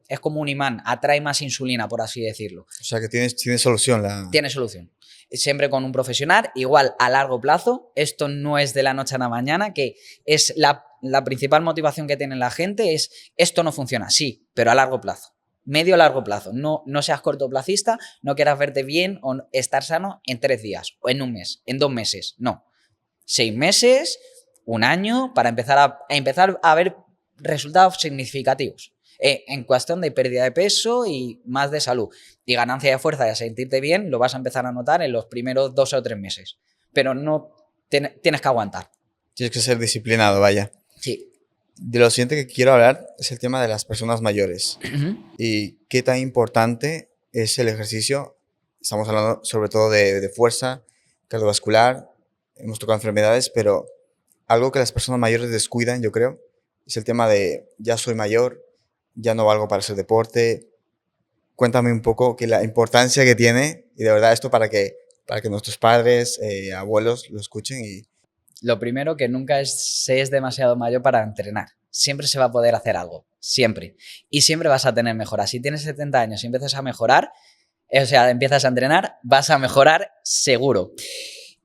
Es como un imán, atrae más insulina, por así decirlo. O sea que tiene solución Tiene solución. Siempre con un profesional, igual a largo plazo. Esto no es de la noche a la mañana, que es la principal motivación que tiene la gente es esto no funciona, sí, pero a largo plazo. Medio a largo plazo. No seas cortoplacista, no quieras verte bien o estar sano en 3 días, o en un mes, en 2 meses. No. 6 meses, un año, para empezar a ver resultados significativos. En cuestión de pérdida de peso y más de salud. Y ganancia de fuerza y a sentirte bien lo vas a empezar a notar en los primeros 2 o 3 meses. Pero no tienes que aguantar. Tienes que ser disciplinado, vaya. Sí. De lo siguiente que quiero hablar es el tema de las personas mayores. Y qué tan importante es el ejercicio. Estamos hablando sobre todo de fuerza, cardiovascular, hemos tocado enfermedades, pero algo que las personas mayores descuidan, yo creo, es el tema de ya soy mayor, ya no valgo para hacer deporte. Cuéntame un poco la importancia que tiene y de verdad esto para que nuestros padres, abuelos lo escuchen. Y lo primero, que nunca se es demasiado mayor para entrenar. Siempre se va a poder hacer algo, siempre. Y siempre vas a tener mejoras. Si tienes 70 años y empiezas a mejorar, o sea, empiezas a entrenar, vas a mejorar seguro.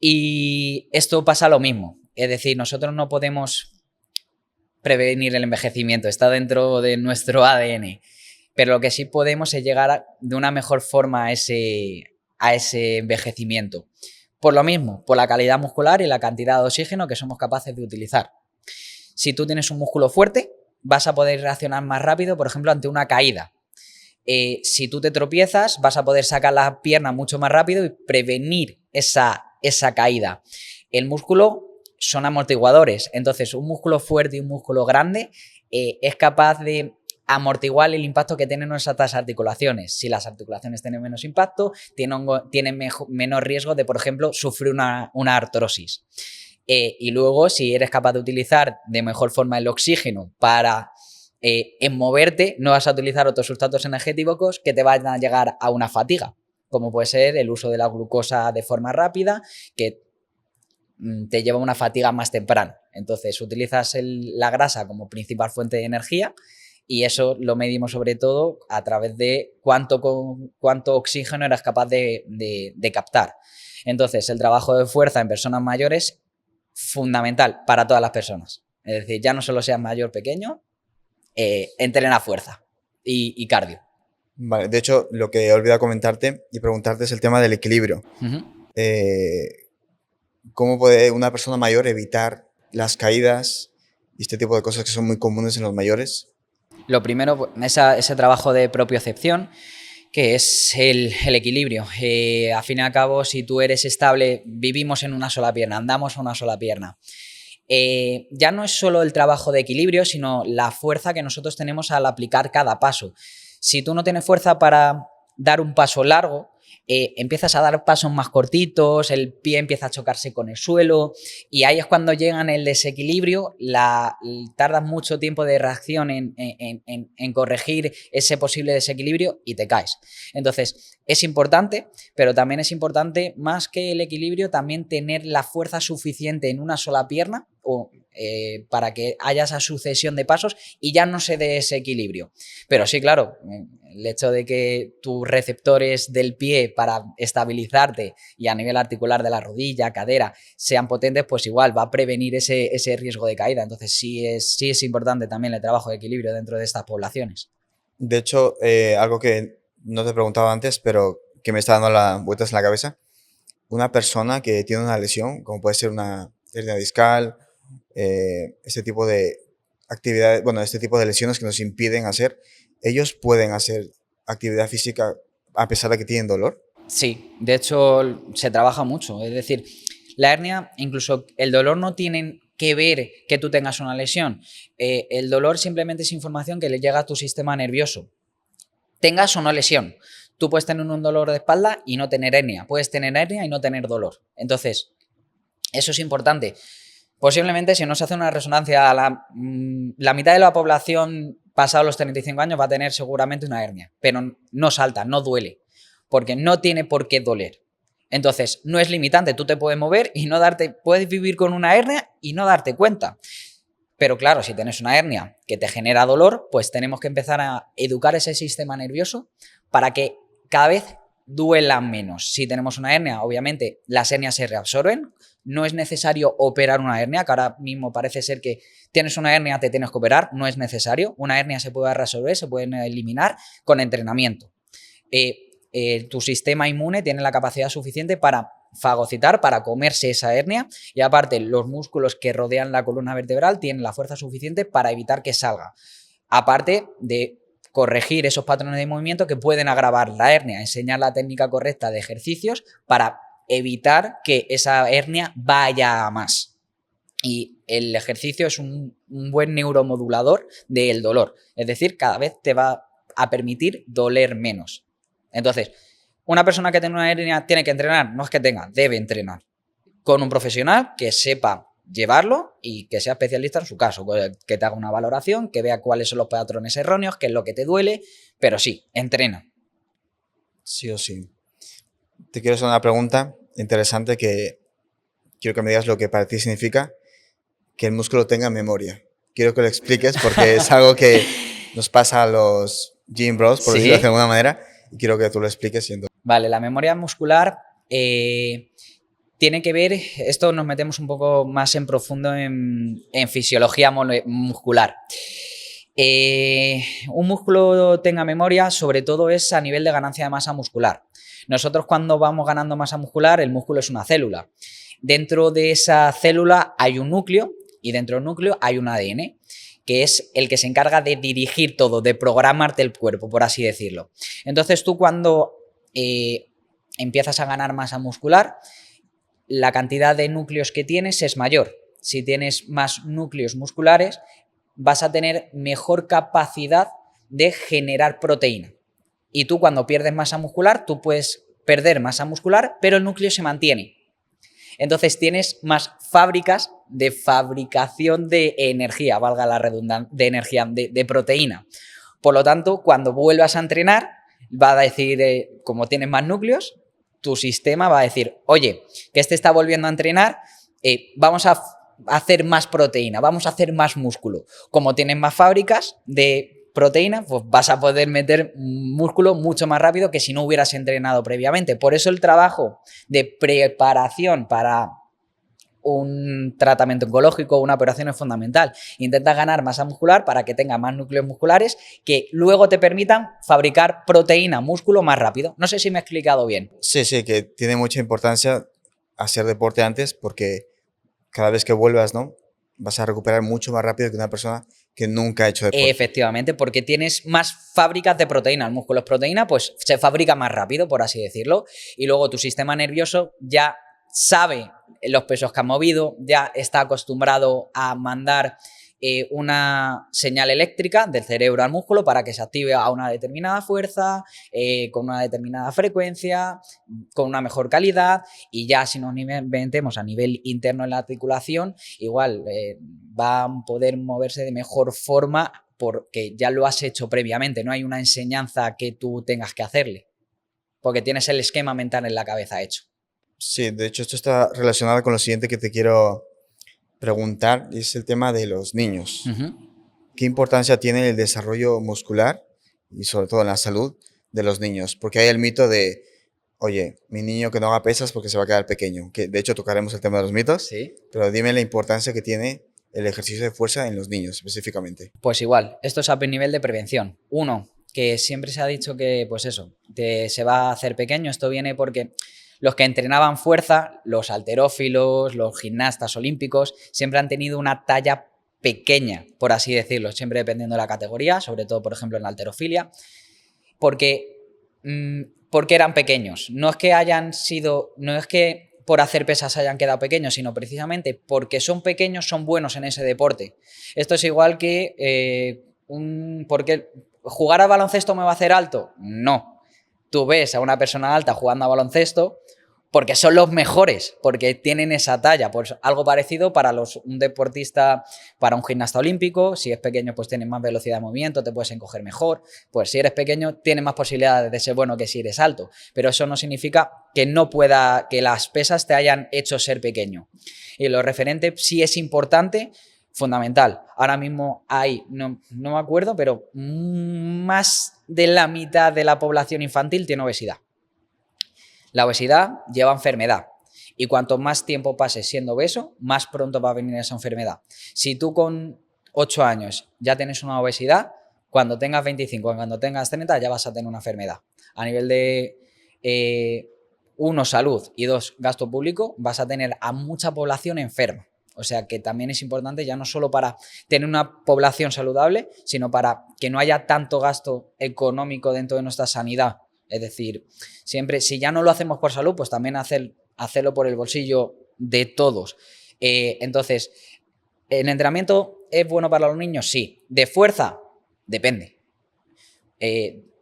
Y esto pasa lo mismo. Es decir, nosotros no podemos prevenir el envejecimiento, está dentro de nuestro ADN. Pero lo que sí podemos es llegar de una mejor forma a ese envejecimiento. Por lo mismo, por la calidad muscular y la cantidad de oxígeno que somos capaces de utilizar. Si tú tienes un músculo fuerte, vas a poder reaccionar más rápido, por ejemplo, ante una caída. Si tú te tropiezas, vas a poder sacar la pierna mucho más rápido y prevenir esa caída. El músculo son amortiguadores, entonces un músculo fuerte y un músculo grande es capaz de amortiguar el impacto que tienen nuestras articulaciones. Si las articulaciones tienen menos impacto, tienen menos riesgo de, por ejemplo, sufrir una artrosis. Y luego, si eres capaz de utilizar de mejor forma el oxígeno para moverte, no vas a utilizar otros sustratos energéticos que te van a llegar a una fatiga, como puede ser el uso de la glucosa de forma rápida, que te lleva a una fatiga más temprana. Entonces, utilizas la grasa como principal fuente de energía. Y eso lo medimos sobre todo a través de cuánto oxígeno eras capaz de captar. Entonces, el trabajo de fuerza en personas mayores, fundamental para todas las personas. Es decir, ya no solo seas mayor, pequeño, entrena fuerza y cardio. Vale, de hecho, lo que he olvidado comentarte y preguntarte es el tema del equilibrio. ¿Cómo puede una persona mayor evitar las caídas y este tipo de cosas que son muy comunes en los mayores? Lo primero, pues, ese trabajo de propiocepción, que es el equilibrio. Al fin y al cabo, si tú eres estable, vivimos en una sola pierna, andamos a una sola pierna. Ya no es solo el trabajo de equilibrio, sino la fuerza que nosotros tenemos al aplicar cada paso. Si tú no tienes fuerza para dar un paso largo, empiezas a dar pasos más cortitos, el pie empieza a chocarse con el suelo y ahí es cuando llegan el desequilibrio, tardas mucho tiempo de reacción en corregir ese posible desequilibrio y te caes. Entonces, es importante, pero también es importante, más que el equilibrio, también tener la fuerza suficiente en una sola pierna para que haya esa sucesión de pasos y ya no se dé ese equilibrio. Pero sí, claro, el hecho de que tus receptores del pie para estabilizarte y a nivel articular de la rodilla, cadera, sean potentes, pues igual va a prevenir ese riesgo de caída. Entonces sí es importante también el trabajo de equilibrio dentro de estas poblaciones. De hecho, algo que no te he preguntado antes, pero que me está dando vueltas en la cabeza, una persona que tiene una lesión, como puede ser una hernia discal, este tipo de actividades, bueno, este tipo de lesiones que nos impiden hacer, ¿ellos pueden hacer actividad física a pesar de que tienen dolor? Sí, de hecho se trabaja mucho. Es decir, la hernia, incluso el dolor no tiene que ver que tú tengas una lesión. El dolor simplemente es información que le llega a tu sistema nervioso. Tengas o no lesión. Tú puedes tener un dolor de espalda y no tener hernia. Puedes tener hernia y no tener dolor. Entonces, eso es importante. Posiblemente si no se hace una resonancia, la mitad de la población pasado los 35 años va a tener seguramente una hernia, pero no salta, no duele, porque no tiene por qué doler. Entonces, no es limitante, tú te puedes mover y puedes vivir con una hernia y no darte cuenta. Pero claro, si tienes una hernia que te genera dolor, pues tenemos que empezar a educar ese sistema nervioso para que cada vez duela menos. Si tenemos una hernia, obviamente las hernias se reabsorben. No es necesario operar una hernia, que ahora mismo parece ser que tienes una hernia, te tienes que operar. No es necesario. Una hernia se puede reabsorber, se pueden eliminar con entrenamiento. Tu sistema inmune tiene la capacidad suficiente para fagocitar, para comerse esa hernia, y aparte los músculos que rodean la columna vertebral tienen la fuerza suficiente para evitar que salga. Aparte de corregir esos patrones de movimiento que pueden agravar la hernia, enseñar la técnica correcta de ejercicios para evitar que esa hernia vaya a más. Y el ejercicio es un buen neuromodulador del dolor, es decir, cada vez te va a permitir doler menos. Entonces, una persona que tiene una hernia tiene que entrenar, no es que tenga, debe entrenar con un profesional que sepa llevarlo y que sea especialista en su caso, que te haga una valoración, que vea cuáles son los patrones erróneos, qué es lo que te duele, pero sí, entrena. Sí o sí. Te quiero hacer una pregunta interesante que quiero que me digas lo que para ti significa que el músculo tenga memoria. Quiero que lo expliques porque es algo que nos pasa a los gym bros, por decirlo de alguna manera, y quiero que tú lo expliques. Vale, la memoria muscular tiene que ver, esto nos metemos un poco más en profundo en fisiología muscular. Un músculo tenga memoria, sobre todo es a nivel de ganancia de masa muscular. Nosotros cuando vamos ganando masa muscular, el músculo es una célula. Dentro de esa célula hay un núcleo y dentro del núcleo hay un ADN, que es el que se encarga de dirigir todo, de programarte el cuerpo, por así decirlo. Entonces tú cuando empiezas a ganar masa muscular, la cantidad de núcleos que tienes es mayor. Si tienes más núcleos musculares, vas a tener mejor capacidad de generar proteína. Y tú cuando pierdes masa muscular, tú puedes perder masa muscular, pero el núcleo se mantiene. Entonces tienes más fábricas de fabricación de energía, valga la redundancia, de energía, de proteína. Por lo tanto, cuando vuelvas a entrenar, va a decir, como tienes más núcleos, tu sistema va a decir, oye, que este está volviendo a entrenar, vamos a hacer más proteína, vamos a hacer más músculo. Como tienes más fábricas de proteína, pues vas a poder meter músculo mucho más rápido que si no hubieras entrenado previamente. Por eso el trabajo de preparación para un tratamiento oncológico o una operación es fundamental. Intenta ganar masa muscular para que tenga más núcleos musculares que luego te permitan fabricar proteína, músculo más rápido. No sé si me he explicado bien. Sí, que tiene mucha importancia hacer deporte antes porque cada vez que vuelvas, ¿no? vas a recuperar mucho más rápido que una persona que nunca ha hecho deporte. Efectivamente, porque tienes más fábricas de proteína. El músculo es proteína, pues se fabrica más rápido, por así decirlo. Y luego tu sistema nervioso ya sabe los pesos que has movido, ya está acostumbrado a mandar una señal eléctrica del cerebro al músculo para que se active a una determinada fuerza, con una determinada frecuencia, con una mejor calidad, y ya si nos metemos a nivel interno en la articulación, igual van a poder moverse de mejor forma porque ya lo has hecho previamente, no hay una enseñanza que tú tengas que hacerle, porque tienes el esquema mental en la cabeza hecho. Sí, de hecho esto está relacionado con lo siguiente que te quiero preguntar, y es el tema de los niños. ¿Qué importancia tiene el desarrollo muscular y sobre todo en la salud de los niños? Porque hay el mito de, oye, mi niño que no haga pesas porque se va a quedar pequeño, que de hecho tocaremos el tema de los mitos, Sí. pero dime la importancia que tiene el ejercicio de fuerza en los niños específicamente. Pues igual, esto es a nivel de prevención. Uno, que siempre se ha dicho que, pues eso, se va a hacer pequeño. Esto viene porque los que entrenaban fuerza, los halterófilos, los gimnastas olímpicos, siempre han tenido una talla pequeña, por así decirlo, siempre dependiendo de la categoría, sobre todo, por ejemplo, en la halterofilia, porque eran pequeños. No es que hayan sido, no es que por hacer pesas hayan quedado pequeños, sino precisamente porque son pequeños, son buenos en ese deporte. Esto es igual que porque ¿jugar a baloncesto me va a hacer alto? No. Tú ves a una persona alta jugando a baloncesto porque son los mejores, porque tienen esa talla. Pues algo parecido para un deportista, para un gimnasta olímpico. Si es pequeño, pues tienes más velocidad de movimiento, te puedes encoger mejor. Pues si eres pequeño, tienes más posibilidades de ser bueno que si eres alto. Pero eso no significa que que las pesas te hayan hecho ser pequeño. Y lo referente sí es importante, fundamental. Ahora mismo hay, no me acuerdo, pero más de la mitad de la población infantil tiene obesidad. La obesidad lleva enfermedad y cuanto más tiempo pases siendo obeso, más pronto va a venir esa enfermedad. Si tú con 8 años ya tienes una obesidad, cuando tengas 25, cuando tengas 30 ya vas a tener una enfermedad. A nivel de, uno, salud y dos, gasto público, vas a tener a mucha población enferma. O sea que también es importante ya no solo para tener una población saludable, sino para que no haya tanto gasto económico dentro de nuestra sanidad. Es decir, siempre, si ya no lo hacemos por salud, pues también hacerlo por el bolsillo de todos. Entonces, ¿el entrenamiento es bueno para los niños? Sí. ¿De fuerza? Depende.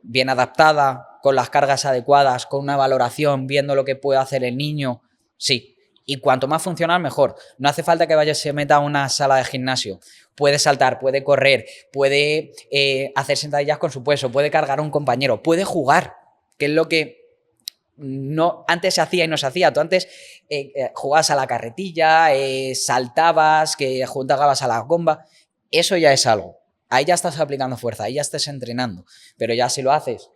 Bien adaptada, con las cargas adecuadas, con una valoración, viendo lo que puede hacer el niño, sí. Y cuanto más funcional, mejor. No hace falta que se meta a una sala de gimnasio. Puede saltar, puede correr, puede hacer sentadillas con su peso, puede cargar a un compañero, puede jugar, que es lo que antes se hacía y no se hacía. Tú antes jugabas a la carretilla, saltabas, que juntabas a la gomba. Eso ya es algo. Ahí ya estás aplicando fuerza, ahí ya estás entrenando. Pero ya si lo haces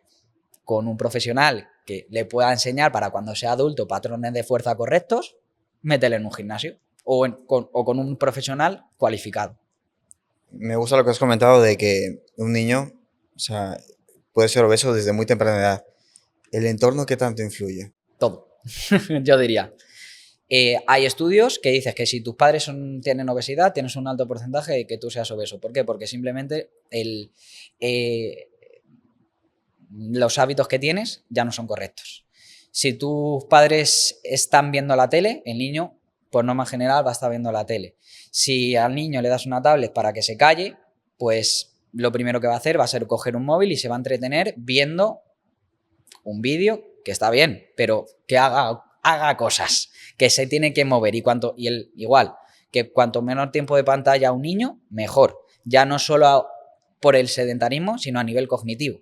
con un profesional que le pueda enseñar para cuando sea adulto patrones de fuerza correctos, métele en un gimnasio o con un profesional cualificado. Me gusta lo que has comentado de que un niño, o sea, puede ser obeso desde muy temprana edad. ¿El entorno qué tanto influye? Todo, yo diría. Hay estudios que dicen que si tus padres tienen obesidad, tienes un alto porcentaje de que tú seas obeso. ¿Por qué? Porque simplemente los hábitos que tienes ya no son correctos. Si tus padres están viendo la tele, el niño, por norma general, va a estar viendo la tele. Si al niño le das una tablet para que se calle, pues lo primero que va a hacer va a ser coger un móvil y se va a entretener viendo un vídeo, que está bien, pero que haga cosas, que se tiene que mover. Igual, que cuanto menos tiempo de pantalla a un niño, mejor. Ya no solo por el sedentarismo, sino a nivel cognitivo,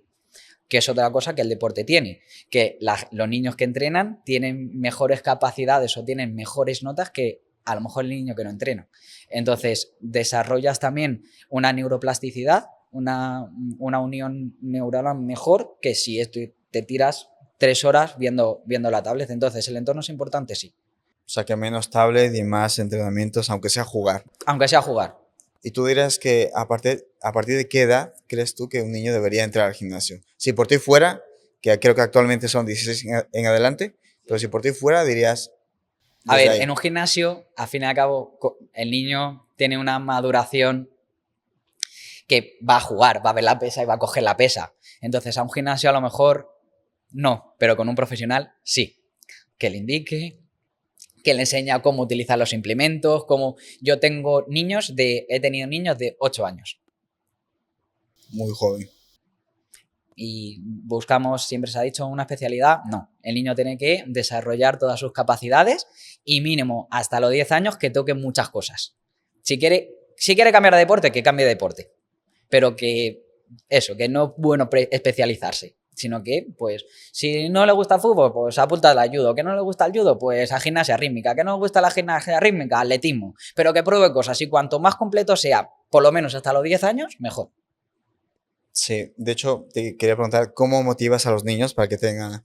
que es otra cosa que el deporte tiene, que los niños que entrenan tienen mejores capacidades o tienen mejores notas que a lo mejor el niño que no entrena. Entonces, desarrollas también una neuroplasticidad, una unión neuronal mejor que si te tiras 3 horas viendo la tablet. Entonces, ¿el entorno es importante? Sí. O sea, que menos tablet y más entrenamientos, aunque sea jugar. Aunque sea jugar. Y tú dirás que a partir de qué edad crees tú que un niño debería entrar al gimnasio. Si por ti fuera, que creo que actualmente son 16 en adelante, pero si por ti fuera dirías... A ver, en un gimnasio, al fin y al cabo, el niño tiene una maduración que va a jugar, va a ver la pesa y va a coger la pesa. Entonces, a un gimnasio a lo mejor no, pero con un profesional sí. Que le indique, que le enseña cómo utilizar los implementos, cómo... Yo he tenido niños de 8 años. Muy joven. Y buscamos, siempre se ha dicho, una especialidad. No, el niño tiene que desarrollar todas sus capacidades y mínimo hasta los 10 años que toque muchas cosas. Si quiere cambiar de deporte, que cambie de deporte. Pero que no es bueno especializarse, sino que, pues, si no le gusta el fútbol, pues apunta al judo, que no le gusta el judo, pues a gimnasia rítmica, que no le gusta la gimnasia rítmica, atletismo, pero que pruebe cosas y cuanto más completo sea, por lo menos hasta los 10 años, mejor. Sí, de hecho, te quería preguntar, ¿cómo motivas a los niños para que tengan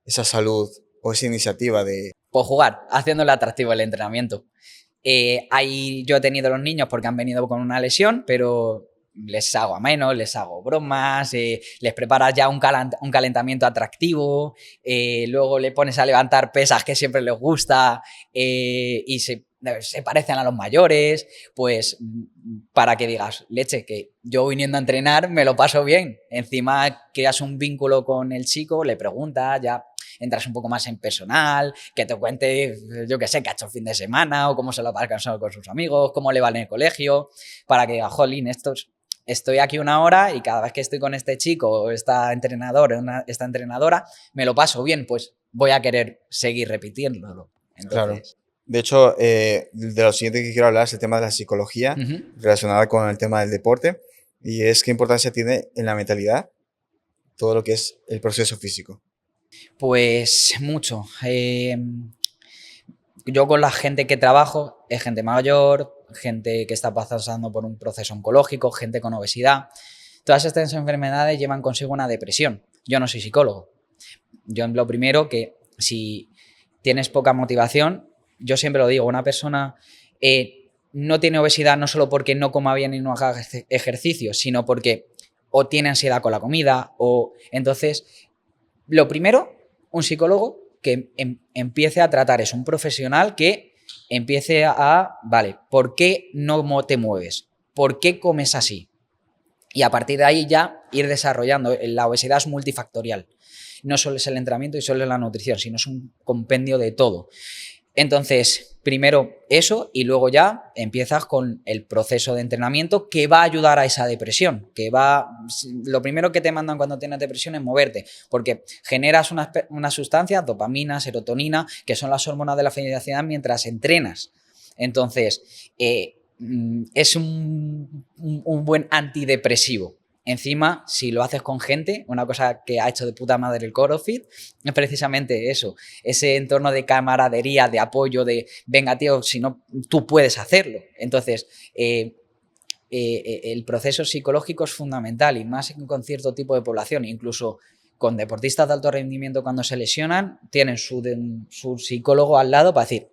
esa salud o esa iniciativa de... Pues jugar, haciéndole atractivo el entrenamiento. Yo he tenido los niños porque han venido con una lesión, pero les hago amenos, les hago bromas, les preparas ya un calentamiento atractivo, luego le pones a levantar pesas que siempre les gusta y se parecen a los mayores, pues para que digas, leche, que yo viniendo a entrenar me lo paso bien. Encima creas un vínculo con el chico, le preguntas, ya entras un poco más en personal, que te cuente, yo qué sé, qué ha hecho el fin de semana o cómo se lo ha pasado con sus amigos, cómo le va en el colegio, para que diga, jolín, estoy aquí una hora y cada vez que estoy con este chico o esta entrenadora, me lo paso bien, pues voy a querer seguir repitiéndolo. Entonces, Claro. De hecho, de lo siguiente que quiero hablar es el tema de la psicología relacionada con el tema del deporte y es qué importancia tiene en la mentalidad todo lo que es el proceso físico. Pues mucho. Yo con la gente que trabajo es gente mayor, gente que está pasando por un proceso oncológico, gente con obesidad. Todas estas enfermedades llevan consigo una depresión. Yo no soy psicólogo. Yo lo primero que si tienes poca motivación, yo siempre lo digo, una persona no tiene obesidad no solo porque no coma bien y no haga ejercicio, sino porque o tiene ansiedad con la comida o entonces lo primero, un psicólogo que empiece a tratar, es un profesional que empiece vale, ¿por qué no te mueves? ¿Por qué comes así? Y a partir de ahí ya ir desarrollando. La obesidad es multifactorial. No solo es el entrenamiento y solo es la nutrición, sino es un compendio de todo. Entonces, primero eso y luego ya empiezas con el proceso de entrenamiento que va a ayudar a esa depresión, lo primero que te mandan cuando tienes depresión es moverte, porque generas una sustancia, dopamina, serotonina, que son las hormonas de la felicidad mientras entrenas. Entonces, es un buen antidepresivo. Encima, si lo haces con gente, una cosa que ha hecho de puta madre el CrossFit es precisamente eso, ese entorno de camaradería, de apoyo, de venga tío, si no, tú puedes hacerlo. Entonces, el proceso psicológico es fundamental y más con cierto tipo de población, incluso con deportistas de alto rendimiento cuando se lesionan, tienen su psicólogo al lado para decir,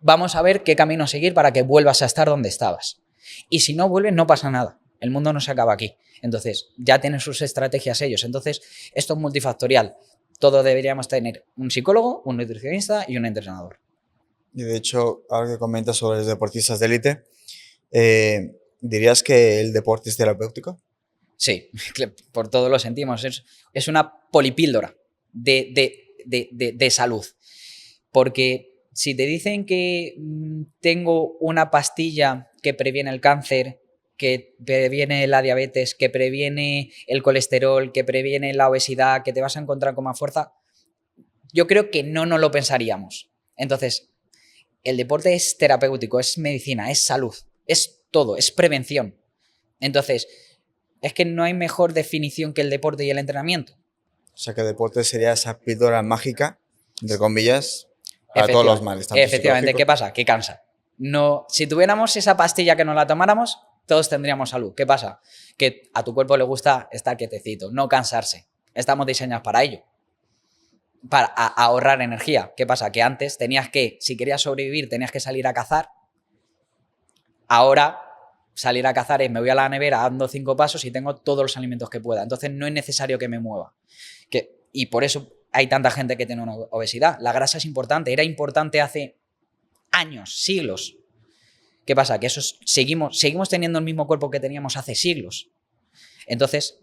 vamos a ver qué camino seguir para que vuelvas a estar donde estabas. Y si no vuelves, no pasa nada. El mundo no se acaba aquí. Entonces, ya tienen sus estrategias ellos. Entonces, esto es multifactorial. Todos deberíamos tener un psicólogo, un nutricionista y un entrenador. Y de hecho, ahora que comentas sobre los deportistas de élite, ¿dirías que el deporte es terapéutico? Sí, por todo lo sentimos. Es una polipíldora de salud. Porque si te dicen que tengo una pastilla que previene el cáncer, que previene la diabetes, que previene el colesterol, que previene la obesidad, que te vas a encontrar con más fuerza, yo creo que no nos lo pensaríamos. Entonces, el deporte es terapéutico, es medicina, es salud, es todo, es prevención. Entonces, es que no hay mejor definición que el deporte y el entrenamiento. O sea, que el deporte sería esa píldora mágica, entre comillas, para todos los males. Efectivamente, ¿qué pasa? Que cansa. No, si tuviéramos esa pastilla que nos la tomáramos, todos tendríamos salud. ¿Qué pasa? Que a tu cuerpo le gusta estar quietecito, no cansarse. Estamos diseñados para ello. Para ahorrar energía. ¿Qué pasa? Que antes si querías sobrevivir, tenías que salir a cazar. Ahora, salir a cazar es me voy a la nevera, ando 5 pasos y tengo todos los alimentos que pueda. Entonces, no es necesario que me mueva. Y por eso hay tanta gente que tiene una obesidad. La grasa es importante. Era importante hace años, siglos. ¿Qué pasa? Que seguimos teniendo el mismo cuerpo que teníamos hace siglos. Entonces,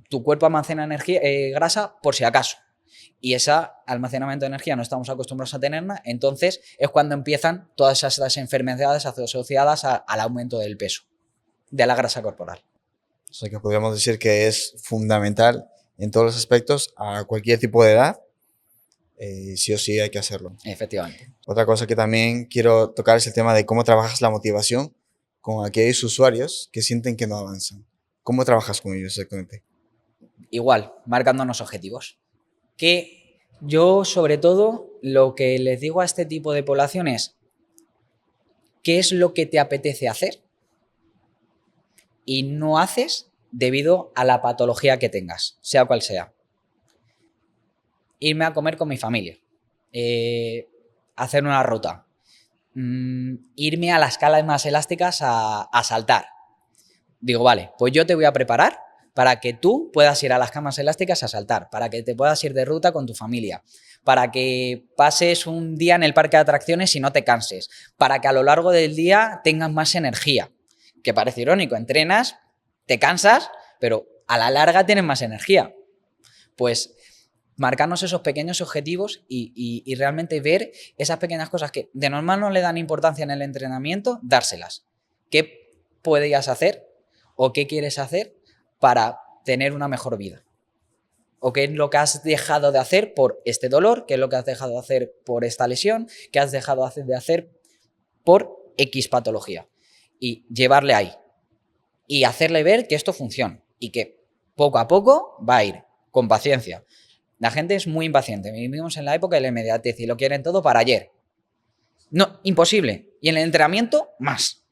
tu cuerpo almacena energía, grasa por si acaso. Y ese almacenamiento de energía no estamos acostumbrados a tenerla, entonces es cuando empiezan todas esas enfermedades asociadas al aumento del peso, de la grasa corporal. O sea que podríamos decir que es fundamental en todos los aspectos, a cualquier tipo de edad, sí o sí hay que hacerlo. Efectivamente. Otra cosa que también quiero tocar es el tema de cómo trabajas la motivación con aquellos usuarios que sienten que no avanzan. ¿Cómo trabajas con ellos exactamente? Igual, marcándonos objetivos. Que yo, sobre todo, lo que les digo a este tipo de población es ¿qué es lo que te apetece hacer? Y no haces debido a la patología que tengas, sea cual sea. Irme a comer con mi familia, hacer una ruta, irme a las calas más elásticas a saltar. Digo, vale, pues yo te voy a preparar para que tú puedas ir a las camas elásticas a saltar, para que te puedas ir de ruta con tu familia, para que pases un día en el parque de atracciones y no te canses, para que a lo largo del día tengas más energía. Que parece irónico, entrenas, te cansas, pero a la larga tienes más energía. Pues marcarnos esos pequeños objetivos y realmente ver esas pequeñas cosas que de normal no le dan importancia en el entrenamiento, dárselas. ¿Qué podrías hacer o qué quieres hacer para tener una mejor vida? ¿O qué es lo que has dejado de hacer por este dolor? ¿Qué es lo que has dejado de hacer por esta lesión? ¿Qué has dejado de hacer por X patología? Y llevarle ahí. Y hacerle ver que esto funciona. Y que poco a poco va a ir, con paciencia. La gente es muy impaciente. Vivimos en la época de la inmediatez y lo quieren todo para ayer. No, imposible. Y en el entrenamiento, más.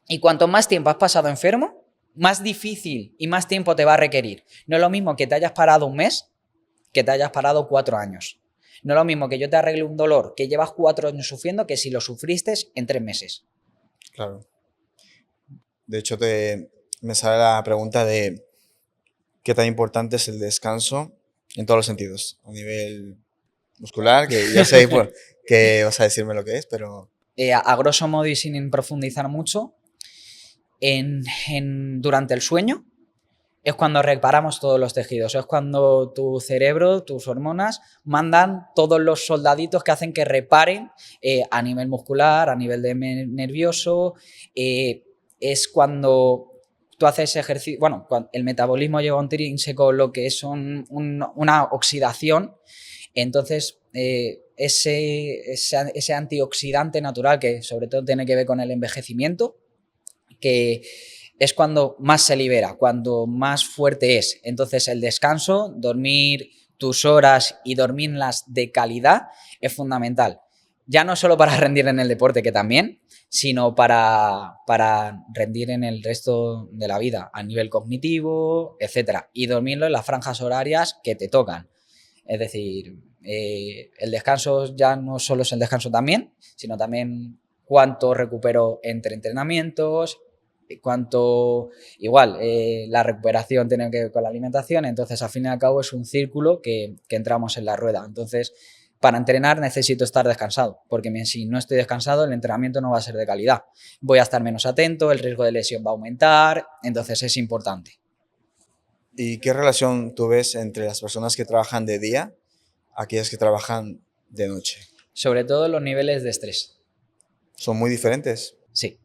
Y cuanto más tiempo has pasado enfermo, más difícil y más tiempo te va a requerir. No es lo mismo que te hayas parado un mes que te hayas parado 4 años. No es lo mismo que yo te arregle un dolor que llevas 4 años sufriendo que si lo sufriste en 3 meses. Claro. De hecho, me sale la pregunta de qué tan importante es el descanso en todos los sentidos. A nivel muscular, que ya sé que vas a decirme lo que es, pero... A grosso modo y sin profundizar mucho, durante el sueño es cuando reparamos todos los tejidos, es cuando tu cerebro, tus hormonas mandan todos los soldaditos que hacen que reparen a nivel muscular, a nivel nervioso, es cuando tú haces ejercicio, bueno, el metabolismo lleva intrínseco lo que es una oxidación, entonces ese antioxidante natural que sobre todo tiene que ver con el envejecimiento, que es cuando más se libera, cuando más fuerte es. Entonces el descanso, dormir tus horas y dormirlas de calidad es fundamental. Ya no solo para rendir en el deporte, que también, sino para rendir en el resto de la vida, a nivel cognitivo, etcétera. Y dormirlo en las franjas horarias que te tocan. Es decir, el descanso ya no solo es el descanso también, sino también cuánto recupero entre entrenamientos, cuánto, igual, la recuperación tiene que ver con la alimentación, entonces al fin y al cabo es un círculo que entramos en la rueda. Entonces, para entrenar necesito estar descansado, porque si no estoy descansado el entrenamiento no va a ser de calidad. Voy a estar menos atento, el riesgo de lesión va a aumentar, entonces es importante. ¿Y qué relación tú ves entre las personas que trabajan de día a aquellas que trabajan de noche? Sobre todo los niveles de estrés. ¿Son muy diferentes? Sí.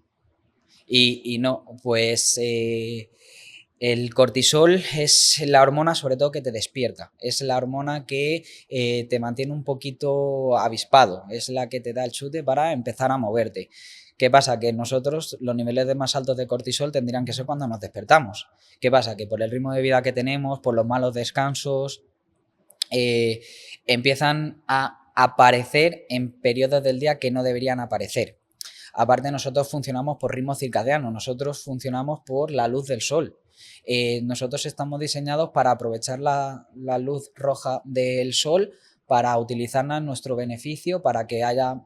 Y no, pues el cortisol es la hormona sobre todo que te despierta, es la hormona que te mantiene un poquito avispado, es la que te da el chute para empezar a moverte. ¿Qué pasa? Que nosotros los niveles de más altos de cortisol tendrían que ser cuando nos despertamos. ¿Qué pasa? Que por el ritmo de vida que tenemos, por los malos descansos, empiezan a aparecer en periodos del día que no deberían aparecer. Aparte, nosotros funcionamos por ritmo circadiano, nosotros funcionamos por la luz del sol. Nosotros estamos diseñados para aprovechar la luz roja del sol para utilizarla en nuestro beneficio, para que haya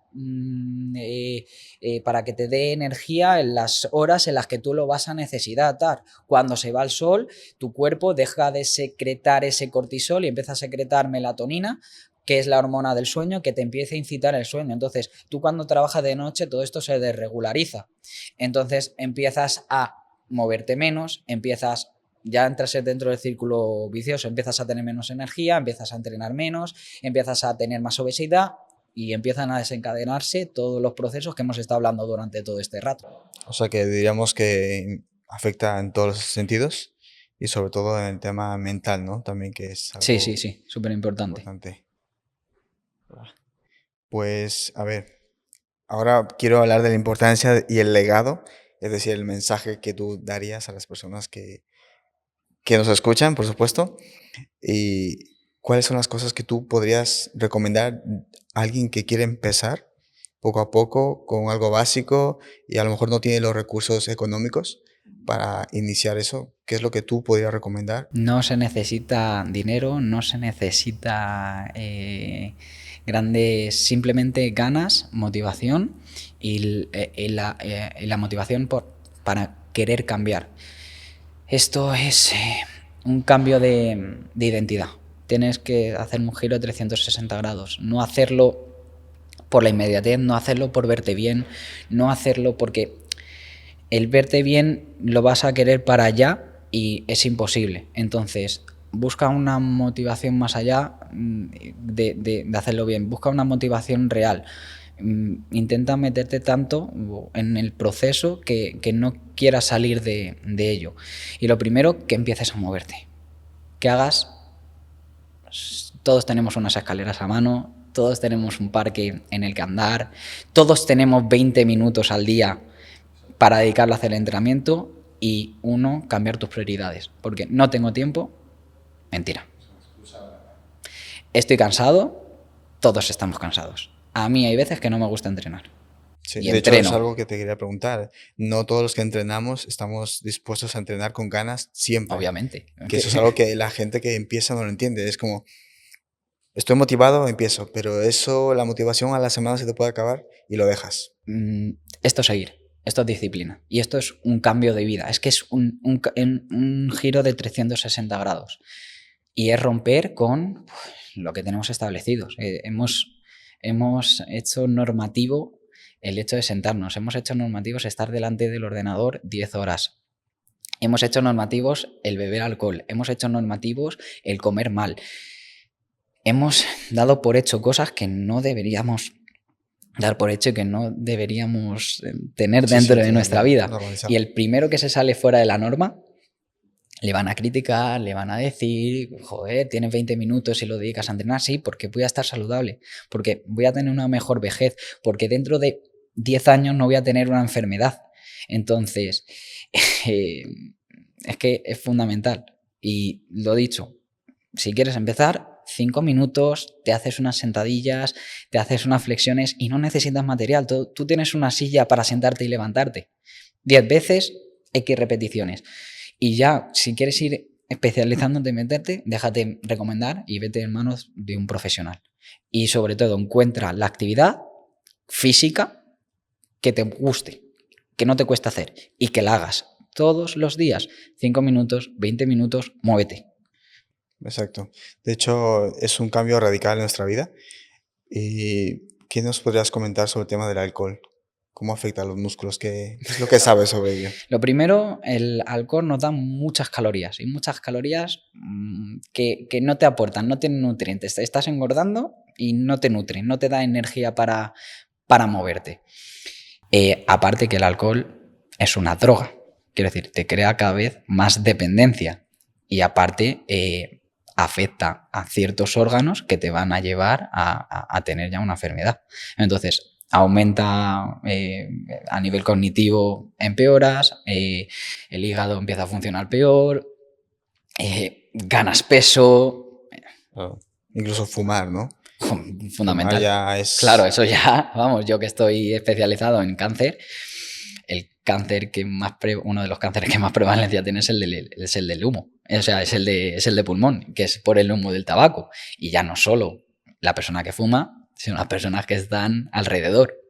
para que te dé energía en las horas en las que tú lo vas a necesitar. Cuando se va el sol, tu cuerpo deja de secretar ese cortisol y empieza a secretar melatonina, que es la hormona del sueño, que te empiece a incitar el sueño. Entonces, tú cuando trabajas de noche, todo esto se desregulariza. Entonces, empiezas a moverte menos, ya entras dentro del círculo vicioso, empiezas a tener menos energía, empiezas a entrenar menos, empiezas a tener más obesidad y empiezan a desencadenarse todos los procesos que hemos estado hablando durante todo este rato. O sea que diríamos que afecta en todos los sentidos y sobre todo en el tema mental, ¿no? También que es Sí, algo súper importante. importante. Pues, a ver, ahora quiero hablar de la importancia y el legado, es decir, el mensaje que tú darías a las personas que nos escuchan, por supuesto, y cuáles son las cosas que tú podrías recomendar a alguien que quiere empezar poco a poco con algo básico y a lo mejor no tiene los recursos económicos para iniciar eso. ¿Qué es lo que tú podrías recomendar? No se necesita dinero, no se necesita grandes, simplemente ganas, motivación y la motivación para querer cambiar. Esto es un cambio de identidad. Tienes que hacer un giro de 360 grados, no hacerlo por la inmediatez, no hacerlo por verte bien, no hacerlo porque el verte bien lo vas a querer para allá y es imposible. Entonces, busca una motivación más allá de hacerlo bien, busca una motivación real. Intenta meterte tanto en el proceso que no quieras salir de ello. Y lo primero, que empieces a moverte. Que hagas... Todos tenemos unas escaleras a mano, todos tenemos un parque en el que andar, todos tenemos 20 minutos al día para dedicarlo a hacer el entrenamiento y cambiar tus prioridades. Porque no tengo tiempo, mentira. Estoy cansado, todos estamos cansados. A mí hay veces que no me gusta entrenar. Sí, y de hecho, entreno. es algo que te quería preguntar. No todos los que entrenamos estamos dispuestos a entrenar con ganas siempre. Obviamente. Que eso es algo que la gente que empieza no lo entiende. Es como, estoy motivado, empiezo, pero eso, la motivación a la semana se te puede acabar y lo dejas. Esto es seguir, esto es disciplina y esto es un cambio de vida. Es que es un giro de 360 grados y es romper con lo que tenemos establecidos. Hemos hecho normativo el hecho de sentarnos, hemos hecho normativos estar delante del ordenador 10 horas. Hemos hecho normativos el beber alcohol, hemos hecho normativos el comer mal. Hemos dado por hecho cosas que no deberíamos dar por hecho y que no deberíamos tener dentro de nuestra vida. Normalizado. Y el primero que se sale fuera de la norma, le van a criticar, le van a decir, joder, tienes 20 minutos y lo dedicas a entrenar, sí, porque voy a estar saludable, porque voy a tener una mejor vejez, porque dentro de 10 años no voy a tener una enfermedad. Entonces, es que es fundamental. Y lo dicho, si quieres empezar, 5 minutos, te haces unas sentadillas, te haces unas flexiones y no necesitas material. Tú tienes una silla para sentarte y levantarte. 10 veces, X repeticiones. Y ya, si quieres ir especializándote, meterte, déjate recomendar y vete en manos de un profesional. Y sobre todo, encuentra la actividad física que te guste, que no te cueste hacer y que la hagas todos los días. 5 minutos, 20 minutos, muévete. Exacto. De hecho, es un cambio radical en nuestra vida. ¿Y qué nos podrías comentar sobre el tema del alcohol? ¿Cómo afecta a los músculos? ¿Qué es lo que sabes sobre ello? Lo primero, el alcohol nos da muchas calorías y muchas calorías que no te aportan, no tienen nutrientes. Estás engordando y no te nutren, no te da energía para moverte. Aparte que el alcohol es una droga, quiero decir, te crea cada vez más dependencia y aparte afecta a ciertos órganos que te van a llevar a tener ya una enfermedad. Entonces, aumenta a nivel cognitivo, empeoras, el hígado empieza a funcionar peor, ganas peso. Incluso fumar, ¿no? Fundamental. Fumar ya es... Claro, eso ya, vamos, yo que estoy especializado en cáncer, el cáncer que más uno de los cánceres que más prevalencia tiene es el del humo. O sea, es el de pulmón, que es por el humo del tabaco. Y ya no solo la persona que fuma, sino las personas que están alrededor.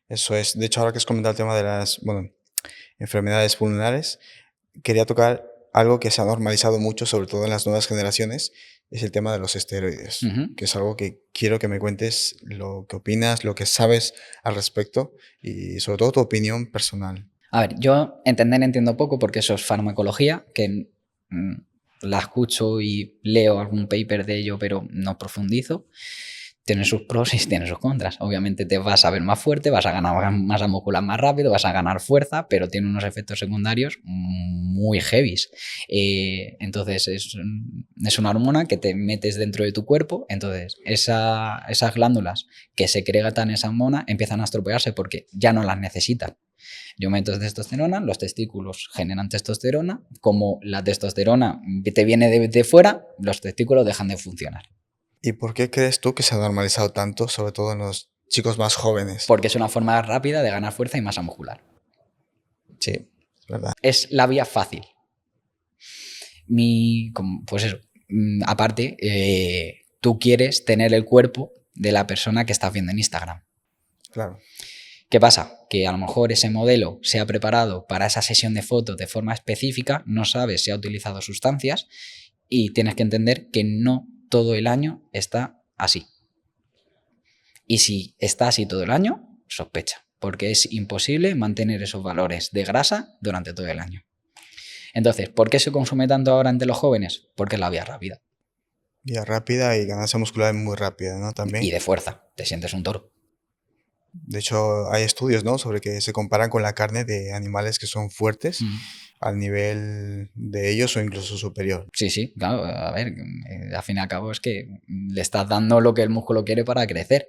Eso es. De hecho, ahora que has comentado el tema de las enfermedades pulmonares, quería tocar algo que se ha normalizado mucho, sobre todo en las nuevas generaciones, es el tema de los esteroides, Ujú. que es algo que quiero que me cuentes lo que opinas, lo que sabes al respecto y sobre todo tu opinión personal. A ver, yo entiendo poco porque eso es farmacología, que mm, la escucho y leo algún paper de ello, pero no profundizo. Tiene sus pros y tiene sus contras. Obviamente te vas a ver más fuerte, vas a ganar masa muscular más rápido, vas a ganar fuerza, pero tiene unos efectos secundarios muy heavies. Entonces es una hormona que te metes dentro de tu cuerpo, entonces esas glándulas que secretan esa hormona empiezan a estropearse porque ya no las necesitan. Yo meto testosterona, los testículos generan testosterona, como la testosterona te viene de fuera, los testículos dejan de funcionar. ¿Y por qué crees tú que se ha normalizado tanto, sobre todo en los chicos más jóvenes? Porque es una forma rápida de ganar fuerza y masa muscular. Sí, es verdad. Es la vía fácil. Pues eso, aparte, tú quieres tener el cuerpo de la persona que estás viendo en Instagram. Claro. ¿Qué pasa? Que a lo mejor ese modelo se ha preparado para esa sesión de fotos de forma específica, no sabes si ha utilizado sustancias y tienes que entender que no todo el año está así. Y si está así todo el año, sospecha, porque es imposible mantener esos valores de grasa durante todo el año. Entonces, ¿por qué se consume tanto ahora entre los jóvenes? Porque es la vía rápida. Vía rápida y ganancia muscular muy rápida, ¿no? También. Y de fuerza, te sientes un toro. De hecho, hay estudios, ¿no? Sobre que se comparan con la carne de animales que son fuertes al nivel de ellos o incluso superior. Sí, claro. A ver, al fin y al cabo es que le estás dando lo que el músculo quiere para crecer.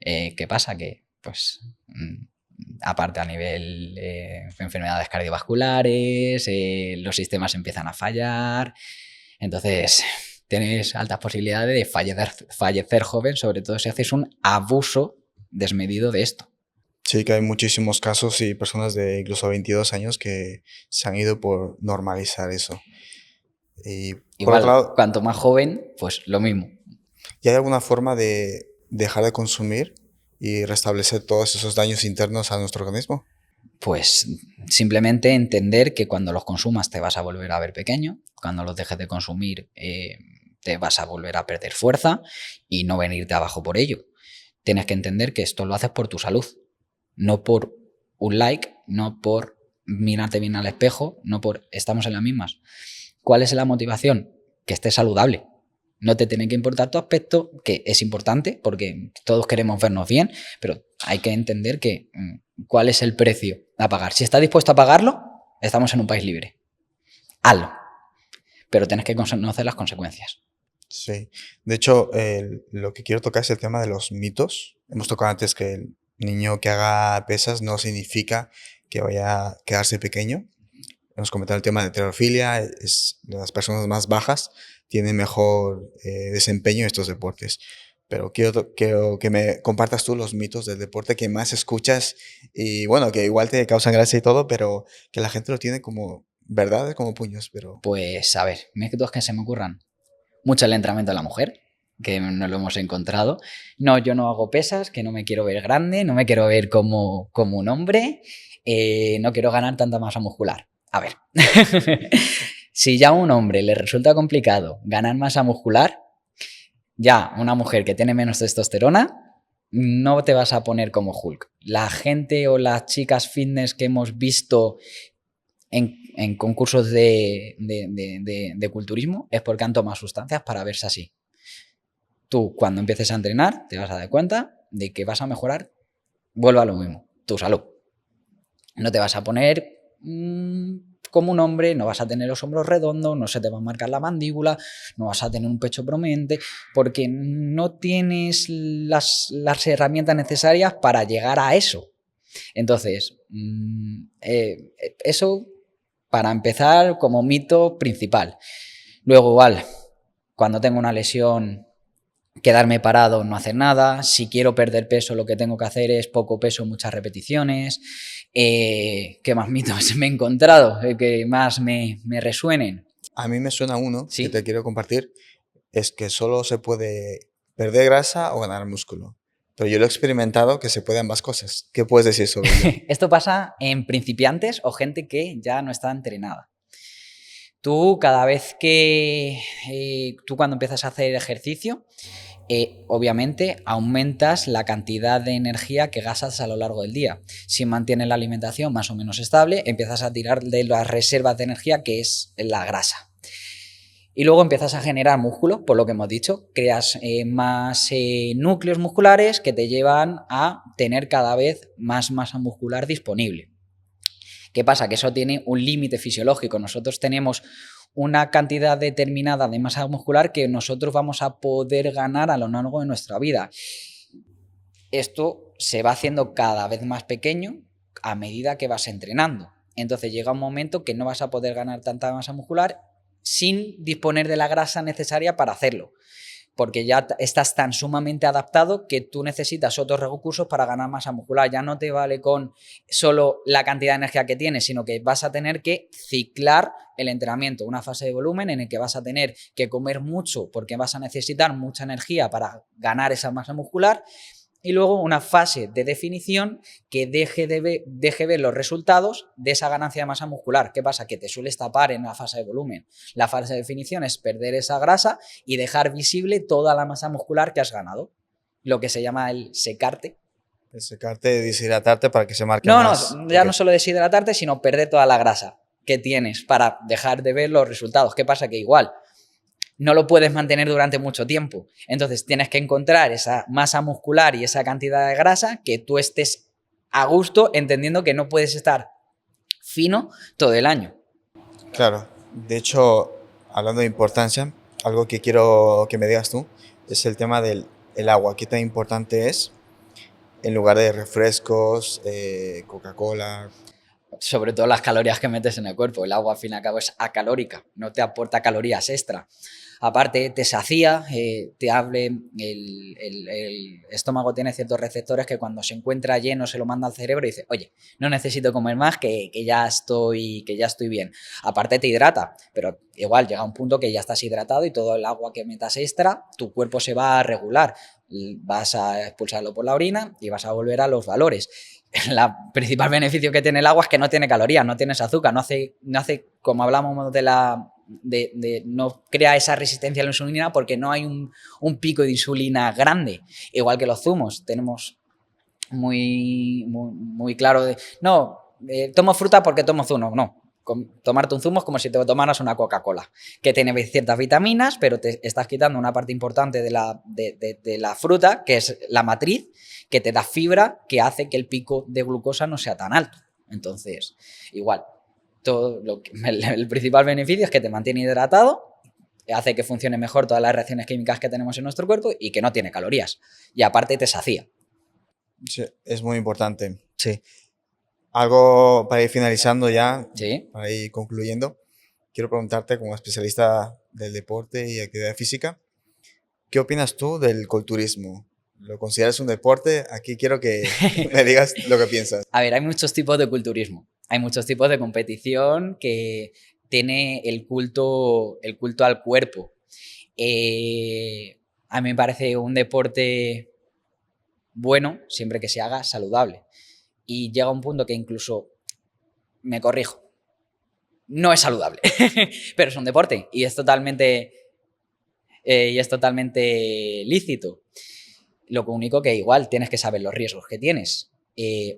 ¿Qué pasa? Que, pues, aparte a nivel enfermedades cardiovasculares, los sistemas empiezan a fallar. Entonces, tienes altas posibilidades de fallecer joven, sobre todo si haces un abuso desmedido de esto. Sí, que hay muchísimos casos y personas de incluso 22 años que se han ido por normalizar eso. Y por Igual, otro lado, cuanto más joven, pues lo mismo. ¿y hay alguna forma de dejar de consumir y restablecer todos esos daños internos a nuestro organismo? Pues simplemente entender que cuando los consumas te vas a volver a ver pequeño, cuando los dejes de consumir te vas a volver a perder fuerza y no venirte abajo por ello. Tienes que entender que esto lo haces por tu salud, no por un like, no por mirarte bien al espejo, no por estamos en las mismas. ¿Cuál es la motivación? Que estés saludable. No te tiene que importar tu aspecto, que es importante porque todos queremos vernos bien, pero hay que entender que cuál es el precio a pagar. Si estás dispuesto a pagarlo, estamos en un país libre. Hazlo. Pero tienes que conocer las consecuencias. Sí. De hecho, lo que quiero tocar es el tema de los mitos. Hemos tocado antes que el niño que haga pesas no significa que vaya a quedarse pequeño. Hemos comentado el tema de halterofilia, las personas más bajas tienen mejor desempeño en estos deportes. Pero quiero que me compartas tú los mitos del deporte que más escuchas y bueno, que igual te causan gracia y todo, pero que la gente lo tiene como verdades, como puños, pero... Pues a ver, métodos que se me ocurran. Mucho el entrenamiento de la mujer, que no lo hemos encontrado. No, yo no hago pesas, que no me quiero ver grande, no me quiero ver como un hombre, no quiero ganar tanta masa muscular. A ver, si ya a un hombre le resulta complicado ganar masa muscular, ya una mujer que tiene menos testosterona, no te vas a poner como Hulk. La gente o las chicas fitness que hemos visto en concursos de culturismo es porque han tomado sustancias para verse así. Tú, cuando empieces a entrenar, te vas a dar cuenta de que vas a mejorar, vuelvo a lo mismo, tu salud. No te vas a poner como un hombre, no vas a tener los hombros redondos, no se te va a marcar la mandíbula, no vas a tener un pecho prominente, porque no tienes las herramientas necesarias para llegar a eso. Entonces, eso para empezar como mito principal. Luego, igual, cuando tengo una lesión, quedarme parado, no hacer nada. Si quiero perder peso, lo que tengo que hacer es poco peso, muchas repeticiones. ¿Qué más mitos me he encontrado que más me resuenen? A mí me suena uno ¿Sí? que te quiero compartir, es que solo se puede perder grasa o ganar músculo. Pero yo lo he experimentado que se puede ambas cosas. ¿Qué puedes decir sobre ello? Esto pasa en principiantes o gente que ya no está entrenada. Tú cada vez que tú cuando empiezas a hacer ejercicio, obviamente aumentas la cantidad de energía que gastas a lo largo del día. Si mantienes la alimentación más o menos estable, empiezas a tirar de las reservas de energía, que es la grasa. Y luego empiezas a generar músculo, por lo que hemos dicho, creas más núcleos musculares que te llevan a tener cada vez más masa muscular disponible. ¿Qué pasa? Que eso tiene un límite fisiológico. Nosotros tenemos una cantidad determinada de masa muscular que nosotros vamos a poder ganar a lo largo de nuestra vida. Esto se va haciendo cada vez más pequeño a medida que vas entrenando. Entonces llega un momento que no vas a poder ganar tanta masa muscular sin disponer de la grasa necesaria para hacerlo, porque ya estás tan sumamente adaptado que tú necesitas otros recursos para ganar masa muscular. Ya no te vale con solo la cantidad de energía que tienes, sino que vas a tener que ciclar el entrenamiento, una fase de volumen en el que vas a tener que comer mucho porque vas a necesitar mucha energía para ganar esa masa muscular, y luego una fase de definición que deje ver los resultados de esa ganancia de masa muscular. ¿Qué pasa? Que te sueles tapar en la fase de volumen. La fase de definición es perder esa grasa y dejar visible toda la masa muscular que has ganado, lo que se llama el secarte. El secarte, deshidratarte para que se marque No, más. no, ya no solo deshidratarte, sino perder toda la grasa que tienes para dejar de ver los resultados. ¿Qué pasa? Que igual no lo puedes mantener durante mucho tiempo. Entonces tienes que encontrar esa masa muscular y esa cantidad de grasa que tú estés a gusto, entendiendo que no puedes estar fino todo el año. Claro. De hecho, hablando de importancia, algo que quiero que me digas tú es el tema del agua. ¿Qué tan importante es en lugar de refrescos, Coca-Cola? Sobre todo las calorías que metes en el cuerpo. El agua, al fin y al cabo, es acalórica, no te aporta calorías extra. Aparte, te sacía, el estómago tiene ciertos receptores que cuando se encuentra lleno se lo manda al cerebro y dice, oye, no necesito comer más, que ya estoy bien. Aparte te hidrata, pero igual llega un punto que ya estás hidratado y todo el agua que metas extra, tu cuerpo se va a regular. Vas a expulsarlo por la orina y vas a volver a los valores. El principal beneficio que tiene el agua es que no tiene calorías, no tienes azúcar, no hace como hablamos no crea esa resistencia a la insulina porque no hay un pico de insulina grande. Igual que los zumos, tenemos muy claro tomo fruta porque tomo zumo. No, tomarte un zumo es como si te tomaras una Coca-Cola, que tiene ciertas vitaminas, pero te estás quitando una parte importante de la fruta, que es la matriz, que te da fibra, que hace que el pico de glucosa no sea tan alto. Entonces, igual, el principal beneficio es que te mantiene hidratado, hace que funcione mejor todas las reacciones químicas que tenemos en nuestro cuerpo y que no tiene calorías. Y aparte te sacía. Sí, es muy importante. Sí. Algo para ir finalizando ya, ¿Sí? para ir concluyendo. Quiero preguntarte, como especialista del deporte y actividad física, ¿qué opinas tú del culturismo? ¿Lo consideras un deporte? Aquí quiero que me digas lo que piensas. A ver, hay muchos tipos de culturismo. Hay muchos tipos de competición que tiene el culto al cuerpo. A mí me parece un deporte bueno siempre que se haga saludable. Y llega un punto que incluso, me corrijo, no es saludable, pero es un deporte y es totalmente lícito. Lo único que igual tienes que saber los riesgos que tienes.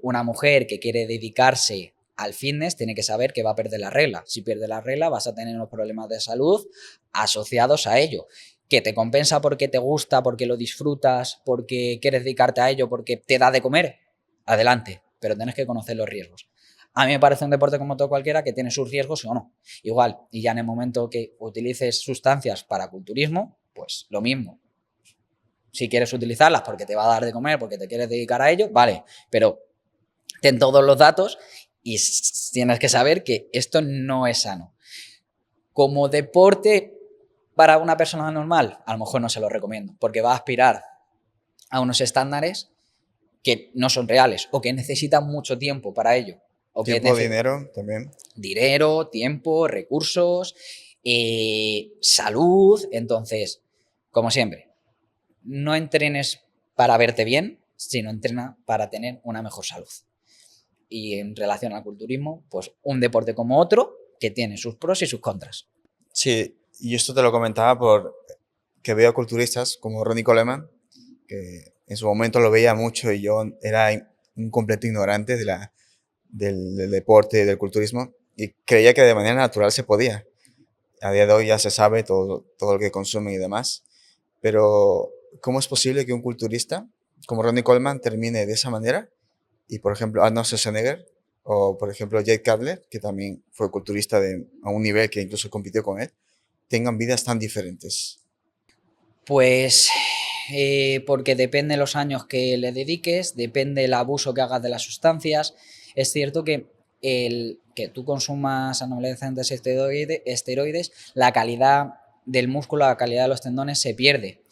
Una mujer que quiere dedicarse al fitness tiene que saber que va a perder la regla. Si pierde la regla vas a tener unos problemas de salud asociados a ello. Que te compensa porque te gusta, porque lo disfrutas, porque quieres dedicarte a ello, porque te da de comer, adelante, pero tienes que conocer los riesgos. A mí me parece un deporte como todo cualquiera que tiene sus riesgos o no. Igual, y ya en el momento que utilices sustancias para culturismo, pues lo mismo. Si quieres utilizarlas porque te va a dar de comer, porque te quieres dedicar a ello, vale, pero ten todos los datos y tienes que saber que esto no es sano. Como deporte para una persona normal, a lo mejor no se lo recomiendo, porque va a aspirar a unos estándares que no son reales o que necesitan mucho tiempo para ello. O tiempo, dinero también. Dinero, tiempo, recursos, salud. Entonces, como siempre, no entrenes para verte bien, sino entrena para tener una mejor salud. Y en relación al culturismo, pues un deporte como otro que tiene sus pros y sus contras. Sí, y esto te lo comentaba por que veo culturistas como Ronnie Coleman, que en su momento lo veía mucho y yo era un completo ignorante del deporte, del culturismo, y creía que de manera natural se podía. A día de hoy ya se sabe todo lo que consumen y demás, pero ¿cómo es posible que un culturista como Ronnie Coleman termine de esa manera? Y por ejemplo, Arnold Schwarzenegger o por ejemplo Jake Cutler, que también fue culturista a un nivel que incluso compitió con él, tengan vidas tan diferentes. Pues porque depende los años que le dediques, depende el abuso que hagas de las sustancias. Es cierto que el que tú consumas anabolizantes esteroides, la calidad del músculo, la calidad de los tendones se pierde.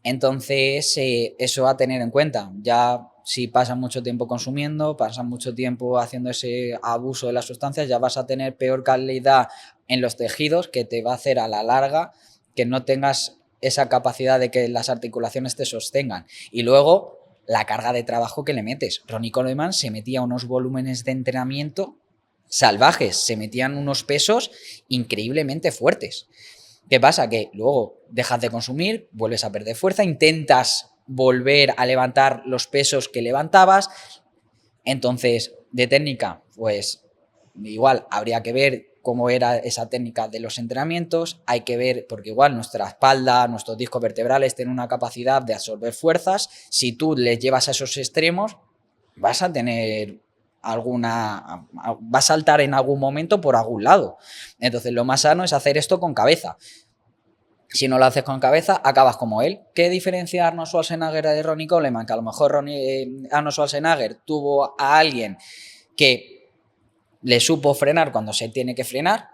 Entonces, eso a tener en cuenta. Ya si pasas mucho tiempo consumiendo, pasas mucho tiempo haciendo ese abuso de las sustancias, ya vas a tener peor calidad en los tejidos, que te va a hacer a la larga que no tengas esa capacidad de que las articulaciones te sostengan. Y luego, la carga de trabajo que le metes. Ronnie Coleman se metía unos volúmenes de entrenamiento salvajes, se metían unos pesos increíblemente fuertes. ¿Qué pasa? Que luego dejas de consumir, vuelves a perder fuerza, intentas volver a levantar los pesos que levantabas. Entonces, de técnica, pues igual habría que ver cómo era esa técnica de los entrenamientos, hay que ver, porque igual nuestra espalda, nuestros discos vertebrales tienen una capacidad de absorber fuerzas, si tú les llevas a esos extremos, vas a tener va a saltar en algún momento por algún lado. Entonces, lo más sano es hacer esto con cabeza. Si no lo haces con cabeza, acabas como él. ¿Qué diferencia Arnold Schwarzenegger de Ronnie Coleman? Que a lo mejor Arnold Schwarzenegger tuvo a alguien que le supo frenar cuando se tiene que frenar,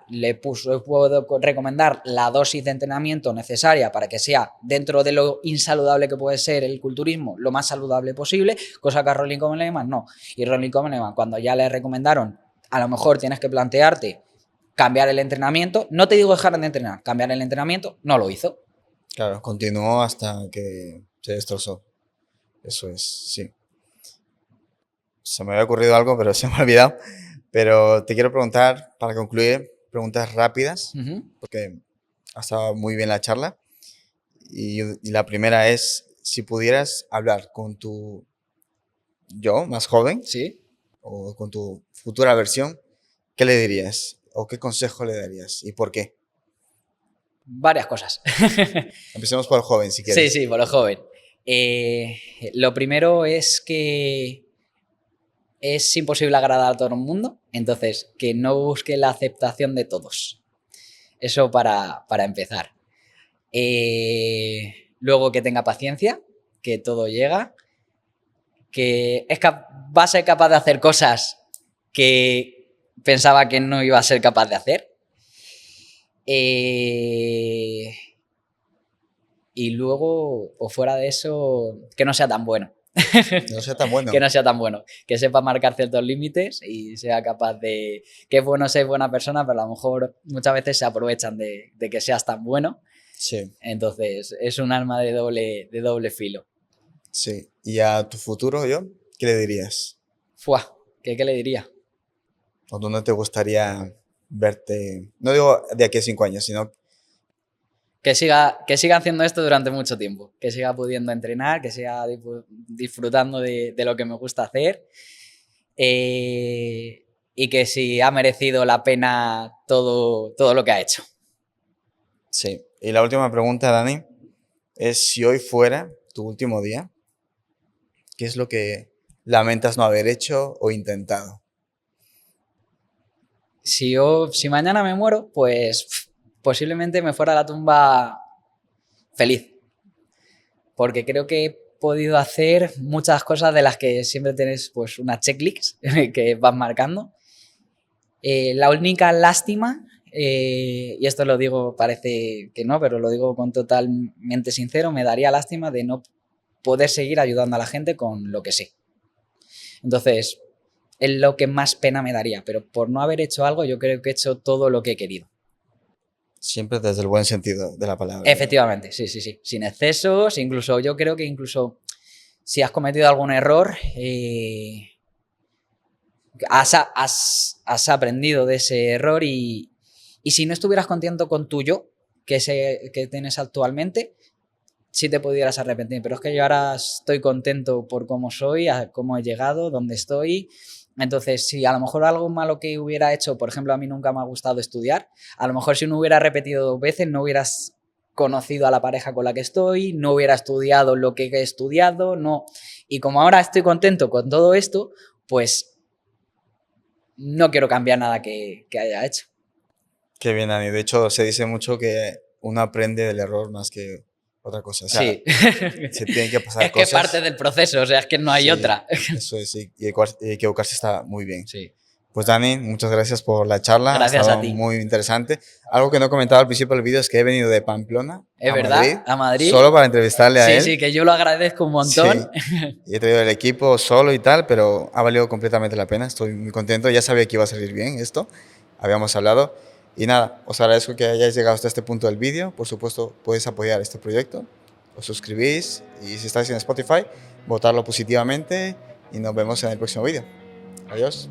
puedo recomendar la dosis de entrenamiento necesaria para que sea, dentro de lo insaludable que puede ser el culturismo, lo más saludable posible, cosa que a Ronnie Coleman no. Y Ronnie Coleman, cuando ya le recomendaron, a lo mejor tienes que plantearte cambiar el entrenamiento, no te digo dejar de entrenar, cambiar el entrenamiento, no lo hizo. Claro, continuó hasta que se destrozó. Eso es, sí. Se me había ocurrido algo, pero se me ha olvidado. Pero te quiero preguntar, para concluir, preguntas rápidas, porque ha estado muy bien la charla. Y la primera es, si pudieras hablar con tu yo más joven Sí. o con tu futura versión, ¿qué le dirías? ¿O qué consejo le darías? ¿Y por qué? Varias cosas. Empecemos por el joven, si Sí, quieres. sí, por lo joven. Lo primero es que es imposible agradar a todo el mundo, entonces que no busque la aceptación de todos. Eso para empezar. Luego que tenga paciencia, que todo llega, que va a ser capaz de hacer cosas que pensaba que no iba a ser capaz de hacer. Y luego, o fuera de eso, que no sea tan bueno. No sea tan bueno. Que no sea tan bueno, que sepa marcar ciertos límites y sea capaz de, que es bueno ser buena persona, pero a lo mejor muchas veces se aprovechan de que seas tan bueno. Sí, Entonces es un arma de doble filo. sí. ¿Y a tu futuro yo? ¿Qué le dirías? Fuah, ¿qué le diría? ¿O dónde te gustaría verte? No digo de aquí a 5 años, sino Que siga haciendo esto durante mucho tiempo, que siga pudiendo entrenar, que siga disfrutando de lo que me gusta hacer, y que si ha merecido la pena todo lo que ha hecho. sí. Y la última pregunta, Dani, es si hoy fuera tu último día, ¿qué es lo que lamentas no haber hecho o intentado? Si mañana me muero, pues posiblemente me fuera a la tumba feliz, porque creo que he podido hacer muchas cosas de las que siempre tienes pues una checklist que vas marcando. La única lástima, y esto lo digo, parece que no, pero lo digo con totalmente sincero, me daría lástima de no poder seguir ayudando a la gente con lo que sé. Entonces, es lo que más pena me daría, pero por no haber hecho algo, yo creo que he hecho todo lo que he querido. Siempre desde el buen sentido de la palabra. Efectivamente, sí, sí, sí. Sin excesos, incluso yo creo que incluso si has cometido algún error, has aprendido de ese error y Y si no estuvieras contento con tu yo que tienes actualmente, sí te pudieras arrepentir. Pero es que yo ahora estoy contento por cómo soy, a cómo he llegado, dónde estoy. Entonces, si a lo mejor algo malo que hubiera hecho, por ejemplo, a mí nunca me ha gustado estudiar, a lo mejor si no hubiera repetido 2 veces, no hubieras conocido a la pareja con la que estoy, no hubiera estudiado lo que he estudiado, no. Y como ahora estoy contento con todo esto, pues no quiero cambiar nada que haya hecho. Qué bien, Dani. De hecho, se dice mucho que uno aprende del error más que otra cosa. O sea, Sí. se tienen que pasar Es que cosas. parte del proceso, o sea, es que no hay Sí, otra. eso es, y equivocarse está muy bien. Sí. Pues Dani, muchas gracias por la charla. Gracias Ha estado a ti. muy interesante. Algo que no he comentado al principio del vídeo es que he venido de Pamplona Es a verdad, Madrid, a Madrid. solo para entrevistarle a Sí, él. sí, que yo lo agradezco un montón. Sí. Y he traído el equipo solo y tal, pero ha valido completamente la pena. Estoy muy contento. Ya sabía que iba a salir bien esto. Habíamos hablado. Y nada, os agradezco que hayáis llegado hasta este punto del vídeo. Por supuesto, podéis apoyar este proyecto. Os suscribís y si estáis en Spotify, votarlo positivamente y nos vemos en el próximo vídeo. Adiós.